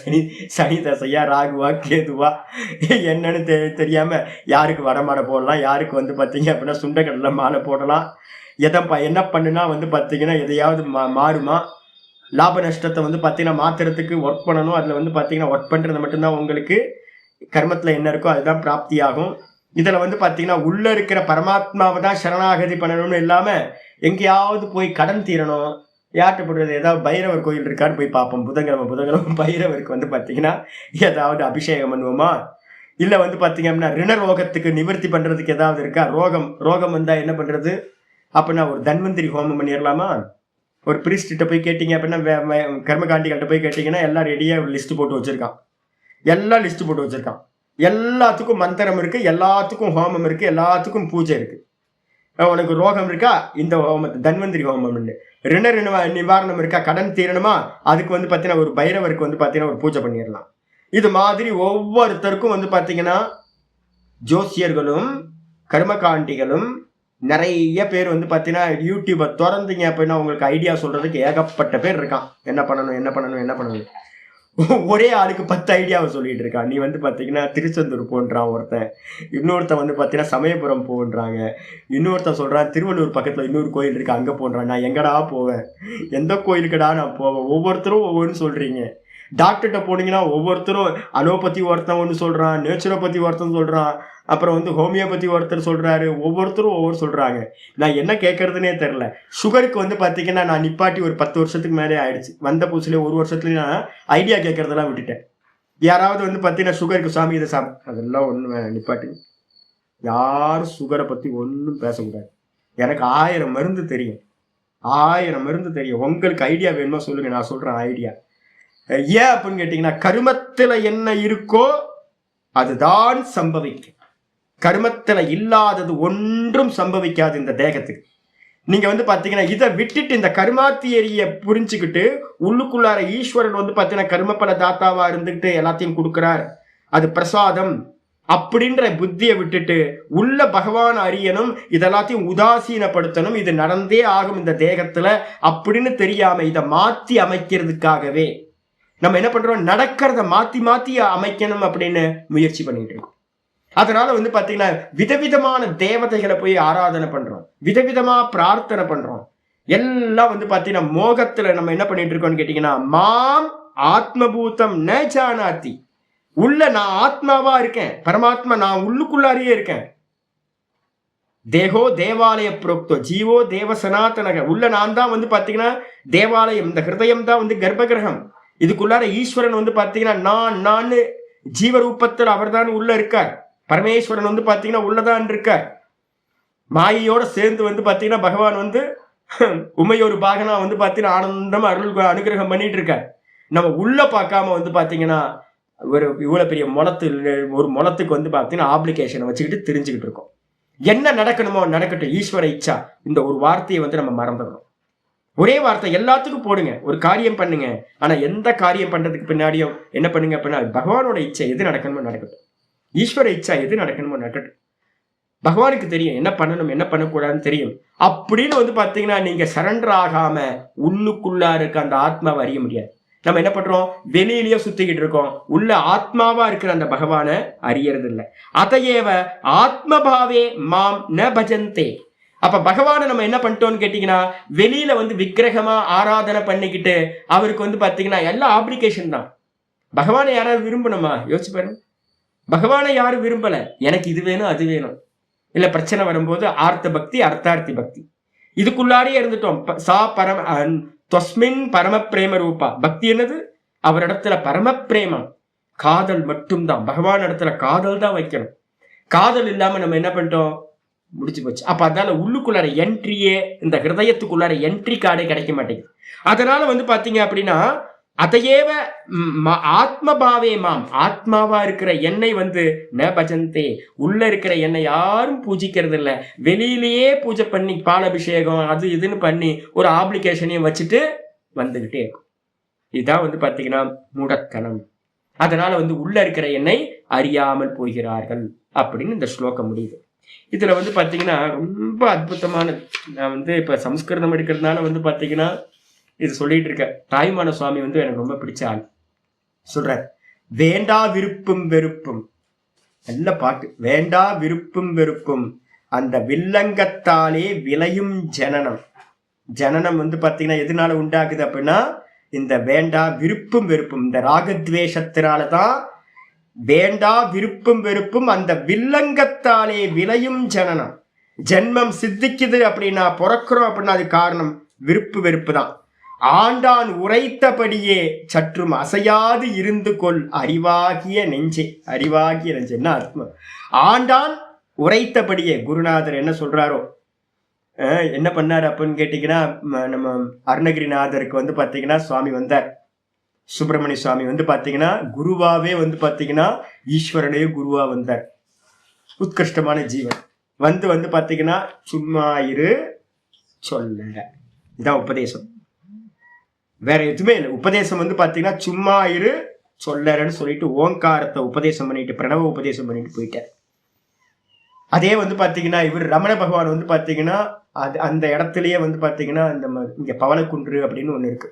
சனி தசையா ராகுவா கேதுவா என்னன்னு தெரியாம யாருக்கு வடமாடை போடலாம், யாருக்கு பாத்தீங்க அப்படின்னா சுண்டக்கடலை மாலை போடலாம். என்ன பண்ணுனா பாத்தீங்கன்னா எதையாவது மாறுமா, லாப நஷ்டத்தை பாத்தீங்கன்னா மாத்துறதுக்கு ஒர்க் பண்ணணும். அதுல பாத்தீங்கன்னா ஒர்க் பண்றது மட்டும்தான் உங்களுக்கு கர்மத்துல என்ன இருக்கோ அதுதான் பிராப்தி ஆகும். இதுல பாத்தீங்கன்னா உள்ள இருக்கிற பரமாத்மாவை தான் சரணாகதி பண்ணணும்னு இல்லாம எங்கேயாவது போய் கடன் தீரணும், யாட்டப்படுறது ஏதாவது பைரவர் கோயில் இருக்கான்னு போய் பார்ப்போம். புதன்கிழமை பைரவருக்கு பாத்தீங்கன்னா ஏதாவது அபிஷேகம் பண்ணுவோமா, இல்ல பாத்தீங்க அப்படின்னா ரிணரோகத்துக்கு நிவர்த்தி பண்றதுக்கு ஏதாவது இருக்கா, ரோகம் வந்தா என்ன பண்றது அப்படின்னா ஒரு தன்வந்திரி ஹோமம் பண்ணிடலாமா. ஒரு பிரீஸ்ட்ட போய் கேட்டீங்க அப்படின்னா கர்மகாண்டிகள்கிட்ட போய் கேட்டீங்கன்னா எல்லாம் ரெடியா லிஸ்ட் போட்டு வச்சிருக்கான், எல்லாம் லிஸ்ட் போட்டு வச்சிருக்கான். எல்லாத்துக்கும் மந்திரம் இருக்கு, எல்லாத்துக்கும் ஹோமம் இருக்கு, எல்லாத்துக்கும் பூஜை இருக்கு. உனக்கு ரோகம் இருக்கா, இந்த ஹோமத்தை தன்வந்திரி ஹோமம், ரிண நிவாரணம் இருக்கா, கடன் தீரணுமா, அதுக்கு பாத்தீங்கன்னா ஒரு பைரவருக்கு பாத்தீங்கன்னா ஒரு பூஜை பண்ணிடலாம். இது மாதிரி ஒவ்வொருத்தருக்கும் பாத்தீங்கன்னா ஜோசியர்களும் கர்மகாண்டிகளும் நிறைய பேர் பாத்தீங்கன்னா யூடியூபை திறந்தீங்க அப்படின்னா உங்களுக்கு ஐடியா சொல்றதுக்கு ஏகப்பட்ட பேர் இருக்கான். என்ன பண்ணணும் ஒரே ஆளுக்கு 10 ஐடியாவை சொல்லிட்டு இருக்கான். நீ பாத்தீங்கன்னா திருச்செந்தூர் போன்றான் ஒருத்தன், இன்னொருத்தன் பாத்தீங்கன்னா சமயபுரம் போன்றாங்க, இன்னொருத்தன் சொல்றான் திருவள்ளூர் பக்கத்துல இன்னொரு கோயில் இருக்கு அங்க போன்றான். நான் எங்கடா போவேன், எந்த கோயிலுக்குடா நான் போவேன்? ஒவ்வொருத்தரும் ஒவ்வொன்று சொல்றீங்க. டாக்டர்கிட்ட போனீங்கன்னா ஒவ்வொருத்தரும் அலோபதி ஒருத்தன் ஒன்று சொல்றான், நேச்சுரோபதி ஒருத்தன் சொல்றான், அப்புறம் ஹோமியோபதி ஒருத்தர் சொல்றாரு, ஒவ்வொருத்தரும் ஒவ்வொரு சொல்றாங்க. நான் என்ன கேட்கறதுனே தெரியல. சுகருக்கு பாத்தீங்கன்னா நான் நிப்பாட்டி ஒரு 10 வருஷத்துக்கு மேலே ஆயிடுச்சு. வந்த புதுசுல 1 வருஷத்துல நான் ஐடியா கேட்கறதெல்லாம் விட்டுட்டேன். யாராவது பாத்தீங்கன்னா சுகருக்கு சாமி இதை சாமி அதெல்லாம் ஒண்ணு நிப்பாட்டி, யாரும் சுகரை பத்தி ஒன்றும் பேசக்கூடாது. எனக்கு 1000 மருந்து தெரியும், 1000 மருந்து தெரியும். உங்களுக்கு ஐடியா வேணுமா சொல்லுங்க, நான் சொல்றேன் ஐடியா. ஏன் அப்படின்னு கேட்டீங்கன்னா கருமத்துல என்ன இருக்கோ அதுதான் சம்பவிக்கும். கர்மத்துல இல்லாதது ஒன்றும் சம்பவிக்காது இந்த தேகத்துக்கு. நீங்க பாத்தீங்கன்னா இதை விட்டுட்டு இந்த கர்மாத்தியரிய புரிஞ்சுக்கிட்டு உள்ளுக்குள்ளார ஈஸ்வரன் பாத்தீங்கன்னா கர்மபல தாத்தாவா இருந்துகிட்டு எல்லாத்தையும் கொடுக்கிறார், அது பிரசாதம் அப்படின்ற புத்தியை விட்டுட்டு உள்ள பகவான் அறியணும், இதெல்லாத்தையும் உதாசீனப்படுத்தணும், இது நடந்தே ஆகும் இந்த தேகத்துல அப்படின்னு தெரியாம இதை மாத்தி அமைக்கிறதுக்காகவே நம்ம என்ன பண்றோம், நடக்கிறத மாத்தி அமைக்கணும் அப்படின்னு முயற்சி பண்ணிட்டு இருக்கோம். அதனால பாத்தீங்கன்னா விதவிதமான தேவதைகளை போய் ஆராதனை பண்றோம், விதவிதமா பிரார்த்தனை பண்றோம். எல்லாம் பாத்தீங்கன்னா மோகத்துல நம்ம என்ன பண்ணிட்டு இருக்கோம்னு கேட்டீங்கன்னா மாம் ஆத்மபூதம் ந ஜானாதி. உள்ள நான் ஆத்மாவா இருக்கேன், பரமாத்மா நான் உள்ளுக்குள்ளாரியே இருக்கேன். தேகோ தேவாலய புரோக்தோ ஜீவோ தேவ சனாதனக. உள்ள நான் தான் பாத்தீங்கன்னா தேவாலயம், இந்த ஹிருதயம் தான் கர்ப்பகிரகம். இதுக்குள்ளார ஈஸ்வரன் பாத்தீங்கன்னா நான் ஜீவரூபத்தில் அவர் தான் உள்ள இருக்கார். பரமேஸ்வரன் பாத்தீங்கன்னா உள்ளதான் இருக்கார். மாயையோட சேர்ந்து பாத்தீங்கன்னா பகவான் உமையொரு பாகனா பாத்தீங்கன்னா ஆனந்தமா அருள் அனுகிரகம் பண்ணிட்டு இருக்கார். நம்ம உள்ள பார்க்காம பாத்தீங்கன்னா ஒரு இவ்வளவு பெரிய ஒரு முளத்துக்கு பாத்தீங்கன்னா ஆப்ளிகேஷனை வச்சுக்கிட்டு தெரிஞ்சுக்கிட்டு இருக்கோம். என்ன நடக்கணுமோ நடக்கட்டும், ஈஸ்வர இச்சா. இந்த ஒரு வார்த்தையை நம்ம மறந்துடணும். ஒரே வார்த்தை எல்லாத்துக்கும் போடுங்க, ஒரு காரியம் பண்ணுங்க. ஆனா எந்த காரியம் பண்றதுக்கு பின்னாடியும் என்ன பண்ணுங்க அப்படின்னா பகவானோட இச்சை எது நடக்கணுமோ நடக்கட்டும், ஈஸ்வர இச்சா எது நடக்கணுமோ நடக்கட்டும். பகவானுக்கு தெரியும் என்ன பண்ணணும் என்ன பண்ணக்கூடாதுன்னு தெரியும். அப்படின்னு பாத்தீங்கன்னா நீங்க சரண்டர் ஆகாம உள்ளுக்குள்ளா இருக்க அந்த ஆத்மாவை அறிய முடியாது. நம்ம என்ன பண்றோம், வெளியிலயே சுத்திக்கிட்டு இருக்கோம், உள்ள ஆத்மாவா இருக்கிற அந்த பகவானை அறியறது இல்லை. அதையேவ ஆத்மபாவே மாம் ந பஜந்தே. அப்ப பகவானை நம்ம என்ன பண்ணிட்டோம்னு கேட்டீங்கன்னா, வெளியில விக்கிரகமா ஆராதனை பண்ணிக்கிட்டு அவருக்கு பாத்தீங்கன்னா எல்லா ஆப்ளிகேஷன் தான். பகவானை யாராவது விரும்பணுமா? யோசிச்சு பாருங்க. பகவானை யாரும் விரும்பல. எனக்கு இது வேணும் அது வேணும், இல்ல பிரச்சனை வரும்போது ஆர்த்த பக்தி அர்த்தார்த்தி பக்தி இதுக்குள்ளாரே இருந்துட்டோம். சா பரம தொஸ்மின் பரம பிரேம ரூபா. பக்தி என்னது? அவரிடத்துல பரம பிரேமம், காதல் மட்டும்தான். பகவான் இடத்துல காதல் தான் வைக்கணும். காதல் இல்லாம நம்ம என்ன பண்ணிட்டோம், முடிச்சு போச்சு. அப்ப அதனால உள்ளுக்குள்ளார என்ட்ரியே, இந்த ஹிருதயத்துக்குள்ளார என்ட்ரி கார்டே கிடைக்க மாட்டேங்குது. அதனால பாத்தீங்க அப்படின்னா அதையேவ ஆத்மபாவே மாம், ஆத்மாவா இருக்கிற என்னை ந பஜந்தே, உள்ள இருக்கிற என்னை யாரும் பூஜிக்கிறது இல்லை. வெளியிலேயே பூஜை பண்ணி பாலாபிஷேகம் அது இதுன்னு பண்ணி ஒரு ஆப்ளிகேஷனையும் வச்சுட்டு வந்துகிட்டே இருக்கும். இதுதான் பாத்தீங்கன்னா மூடத்தனம். அதனால உள்ள இருக்கிற என்னை அறியாமல் போகிறார்கள் அப்படின்னு இந்த ஸ்லோகம் முடியுது. இதுல பாத்தீங்கன்னா ரொம்ப அற்புதமான, நான் இப்ப சம்ஸ்கிருதம் எடுக்கிறதுனால பாத்தீங்கன்னா இது சொல்லிட்டு இருக்க தாய்மான சுவாமி எனக்கு ரொம்ப பிடிச்ச ஆள். சொல்ற, வேண்டா விருப்பும் வெறுப்பும், நல்ல பாட்டு. வேண்டா விருப்பும் வெறுப்பும் அந்த வில்லங்கத்தாலே விளையும் ஜனனம். ஜனனம் பாத்தீங்கன்னா எதனால உண்டாக்குது அப்படின்னா இந்த வேண்டா விருப்பும் வெறுப்பும், இந்த ராகத்வேஷத்தினாலதான் வேண்டா விருப்பும் வெறுப்பும் அந்த வில்லங்கத்தாலே விளையும் ஜனனம். ஜென்மம் சித்திக்குது அப்படின்னா, பிறக்கிறோம் அப்படின்னா அது காரணம் விருப்பு வெறுப்பு தான். ஆண்டான் உரைத்தபடியே சற்றும் அசையாது இருந்து கொள் அறிவாகிய நெஞ்சே. அறிவாகிய நெஞ்சு என்ன அர்த்தம்? ஆண்டான் உரைத்தபடியே, குருநாதர் என்ன சொல்றாரோ, என்ன பண்ணார் அப்படின்னு கேட்டீங்கன்னா, நம்ம அருணகிரிநாதருக்கு பாத்தீங்கன்னா சுவாமி வந்தார். சுப்பிரமணிய சுவாமி பாத்தீங்கன்னா குருவாவே பாத்தீங்கன்னா ஈஸ்வரனே குருவா வந்தார். உத்கிருஷ்டமான ஜீவன் பாத்தீங்கன்னா சும்மா இரு சொல்ல, இதான் உபதேசம். வேற எதுவுமே இல்லை. உபதேசம் பாத்தீங்கன்னா சும்மா இரு சொல்லறன்னு சொல்லிட்டு ஓங்காரத்தை உபதேசம் பண்ணிட்டு, பிரணவ உபதேசம் பண்ணிட்டு போயிட்டார். அதே பாத்தீங்கன்னா இவர் ரமண பகவான் பாத்தீங்கன்னா அது அந்த இடத்துலயே பாத்தீங்கன்னா இந்த இங்க பவளக்குன்று அப்படின்னு ஒண்ணு இருக்கு.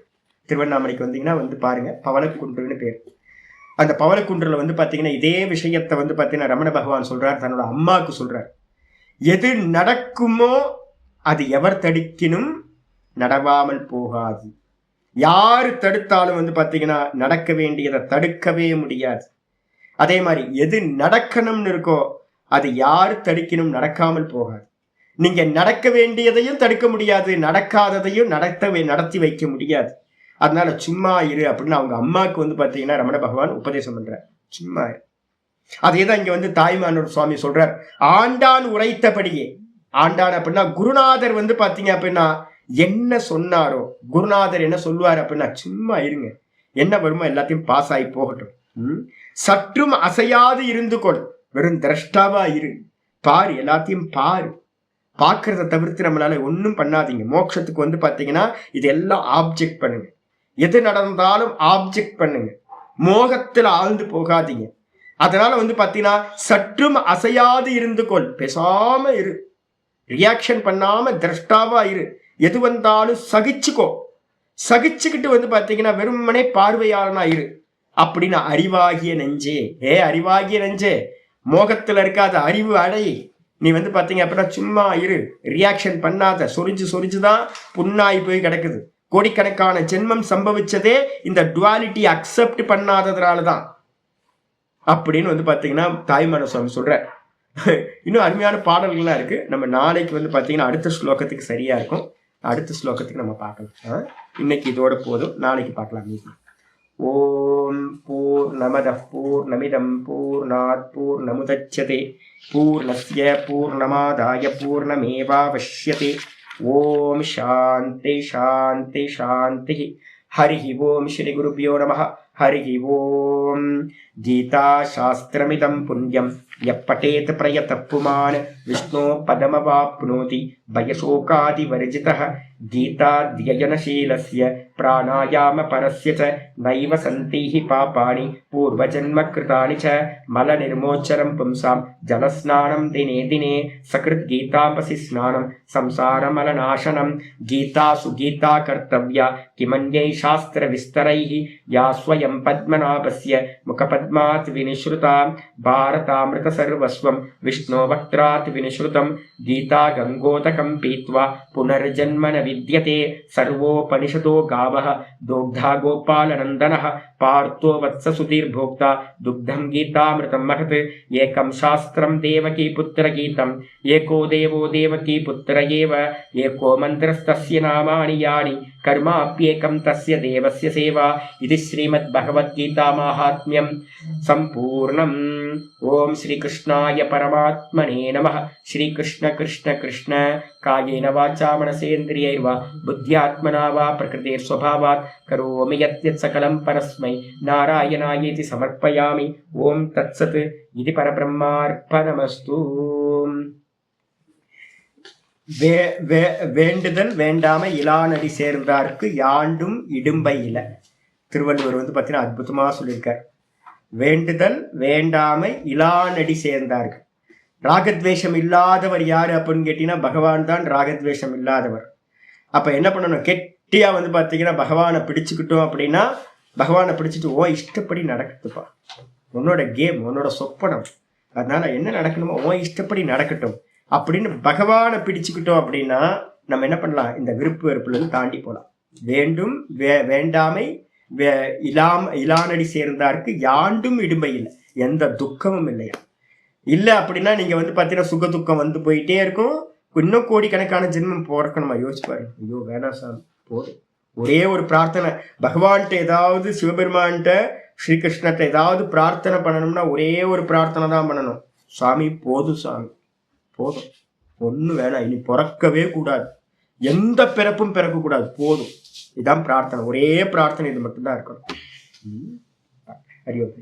திருவண்ணாமலைக்கு வந்தீங்கன்னா பாருங்க, பவளக்குன்றுன்னு பேர். அந்த பவளக்குன்றுல பாத்தீங்கன்னா இதே விஷயத்தை பாத்தீங்கன்னா ரமண பகவான் சொல்றார், தன்னோட அம்மாவுக்கு சொல்றார். எது நடக்குமோ அது எவர் தடுக்கினும் நடவாமல் போகாது. யாரு தடுத்தாலும் பாத்தீங்கன்னா நடக்க வேண்டியதை தடுக்கவே முடியாது. அதே மாதிரி எது நடக்கணும்னு இருக்கோ அது யாரு தடுக்கணும் நடக்காமல் போகாது. நீங்க நடக்க வேண்டியதையும் தடுக்க முடியாது, நடக்காததையும் நடத்தி வைக்க முடியாது. அதனால சும்மா இரு அப்படின்னு அவங்க அம்மாவுக்கு பாத்தீங்கன்னா ரமண பகவான் உபதேசம் பண்றார், சும்மா இரு. அதேதான் இங்க தாய்மானூர் சுவாமி சொல்றார், ஆண்டான் உரைத்தபடியே. ஆண்டான் அப்படின்னா குருநாதர் பாத்தீங்க அப்படின்னா என்ன சொன்னாரோ, குருநாதர் என்ன சொல்லுவார் அப்படின்னா சும்மா இருங்க, என்ன வருமோ எல்லாத்தையும் பாஸ் ஆகி போகட்டும். சற்றும் அசையாது இருந்து கொள், வெறும் திரஷ்டாவா இரு, பாரு, எல்லாத்தையும் பாரு. பார்க்கறத தவிர்த்து நம்மளால ஒன்றும் பண்ணாதீங்க. மோட்சத்துக்கு பாத்தீங்கன்னா இதெல்லாம் ஆப்ஜெக்ட் பண்ணுங்க. எது நடந்தாலும் ஆப்ஜெக்ட் பண்ணுங்க, மோகத்துல ஆழ்ந்து போகாதீங்க. அதனால பாத்தீங்கன்னா சற்றும் அசையாது இருந்து கொள், பேசாம இரு, ரியாக்ஷன் பண்ணாம திரஷ்டாவா இரு. எது வந்தாலும் சகிச்சுக்கோ, சகிச்சுக்கிட்டு பாத்தீங்கன்னா வெறுமனே பார்வையாளனா இரு அப்படின்னு. அறிவாகிய நெஞ்சே, அறிவாகிய நெஞ்சே, மோகத்துல இருக்காத, அறிவு அடை. நீ பாத்தீங்க அப்படின்னா சும்மா இரு, ரியாக்ஷன் பண்ணாத. சொரிஞ்சுதான் புண்ணாய் போய் கிடக்குது. கோடிக்கணக்கான ஜென்மம் சம்பவிச்சதே இந்த டுவாலிட்டி அக்செப்ட் பண்ணாததுனாலதான் அப்படின்னு பாத்தீங்கன்னா தாய்மான சுவாமி சொல்ற. இன்னும் அருமையான பாடல்கள்லாம் இருக்கு. நம்ம நாளைக்கு பாத்தீங்கன்னா அடுத்த ஸ்லோகத்துக்கு சரியா இருக்கும். அடுத்த ஸ்லோகத்துக்கு நம்ம பார்க்கலாம். இன்னைக்கு இதோட போதும், நாளைக்கு பார்க்கலாம். ஓம் பூர்ணமதః பூர்ணமிதம் பூர்ணாத் பூர்ணமுதச்யதே பூர்ணஸ்ய பூர்ணமாதாய பூர்ணமேவாவசியதே. ஓம் சாந்தி சாந்தி சாந்தி. ஹரி ஓம் ஸ்ரீ குருபியோ நமः. ஹரி ஓம். கீதா சாஸ்திரமிதம் புண்ணியம் யப்பட்டேத் பிரயதः புமான் விஷ்ணோ பதமவாப்னோதி பயசோகாதிவர்ஜிதः. கீதாத்யயனசீலஸ்ய प्राणायाम परस्य च नैव सन्ति हि पापानि पूर्वजन्म कृतानि च मलनिर्मोचनं पुंसां जलस्नानं दिने दिने सकृत् गीतापसि स्नानं संसारमलनाशनं गीतासु गीता कर्तव्या किमन्यै शास्त्रविस्तरैः या स्वयं पद्मनाभस्य मुखपद्मात् विनिश्रुता भारतामृतसर्वस्वं विष्णोवक्त्रात् विनिश्रुतं गीता गङ्गोदकं पीत्वा पुनर्जन्म न विद्यते सर्वोपनिषदो गावः दोग्धा गोपालनन्दनः पार्थो वत्ससुधीर्भोक्ता दुग्धं गीतामृतं महत् एकं शास्त्रं देवकीपुत्रगीतम् एको देवो देवकीपुत्र एव एको मन्त्रस्तस्य नामानि यानि कर्माप्येकं तस्य देवस्य सेवा इति श्रीमद्भगवद्गीतामाहात्म्यं सम्पूर्णम्। ओम श्रीकृष्णाय परमात्मने नमः। श्रीकृष्ण कृष्ण कृष्ण कायेन वाचा मनसेन्द्रियैर्वा बुद्ध्यात्मना वा प्रकृतेर्स्वभावात् करोमि यत् सकलं परस्मै नारायणायेति समर्पयामि। ओम तत्सत् इति परब्रह्मार्पणमस्तु। வேண்டுதல் வேண்டாமை இலானடி சேர்ந்தார்க்கு யாண்டும் இடும்பை இல. திருவள்ளுவர் பார்த்தீங்கன்னா அற்புதமா சொல்லியிருக்கார். வேண்டுதல் வேண்டாமை இலானடி சேர்ந்தார்க்கு. ராகத்வேஷம் இல்லாதவர் யாரு அப்படின்னு கேட்டீங்கன்னா பகவான் தான் ராகத்வேஷம் இல்லாதவர். அப்ப என்ன பண்ணணும், கெட்டியா பார்த்தீங்கன்னா பகவானை பிடிச்சுக்கிட்டோம் அப்படின்னா பகவானை பிடிச்சிட்டு ஓ இஷ்டப்படி நடக்கட்டுப்பா, உன்னோட கேம் உன்னோட சொப்பனம், அதனால என்ன நடக்கணுமோ ஓ இஷ்டப்படி நடக்கட்டும் அப்படின்னு பகவானை பிடிச்சுக்கிட்டோம் அப்படின்னா நம்ம என்ன பண்ணலாம், இந்த விருப்பு வெறுப்புல இருந்து தாண்டி போகலாம். வேண்டும் வேண்டாமை இலானடி சேர்ந்தார்க்கு யாண்டும் இடும்பை இல்லை, எந்த துக்கமும் இல்லையா. இல்லை அப்படின்னா நீங்க பார்த்தீங்கன்னா சுக துக்கம் போயிட்டே இருக்கும். இன்னும் கோடிக்கணக்கான ஜென்மம் பிறக்கணுமா யோசிச்சு பாருங்க. ஐயோ வேணாம் சாமி போதும். ஒரே ஒரு பிரார்த்தனை, பகவான்கிட்ட ஏதாவது சிவபெருமான்கிட்ட ஸ்ரீகிருஷ்ணத்தை ஏதாவது பிரார்த்தனை பண்ணணும்னா ஒரே ஒரு பிரார்த்தனை தான் பண்ணணும். சாமி போதும், சாமி போதும், ஒன்றும் வேணாம், இனி பிறக்கவே கூடாது, எந்த பிறப்பும் பிறக்கக்கூடாது, போதும். இதுதான் பிரார்த்தனை, ஒரே பிரார்த்தனை இது மட்டும்தான் இருக்கணும். ஹரி ஓம்.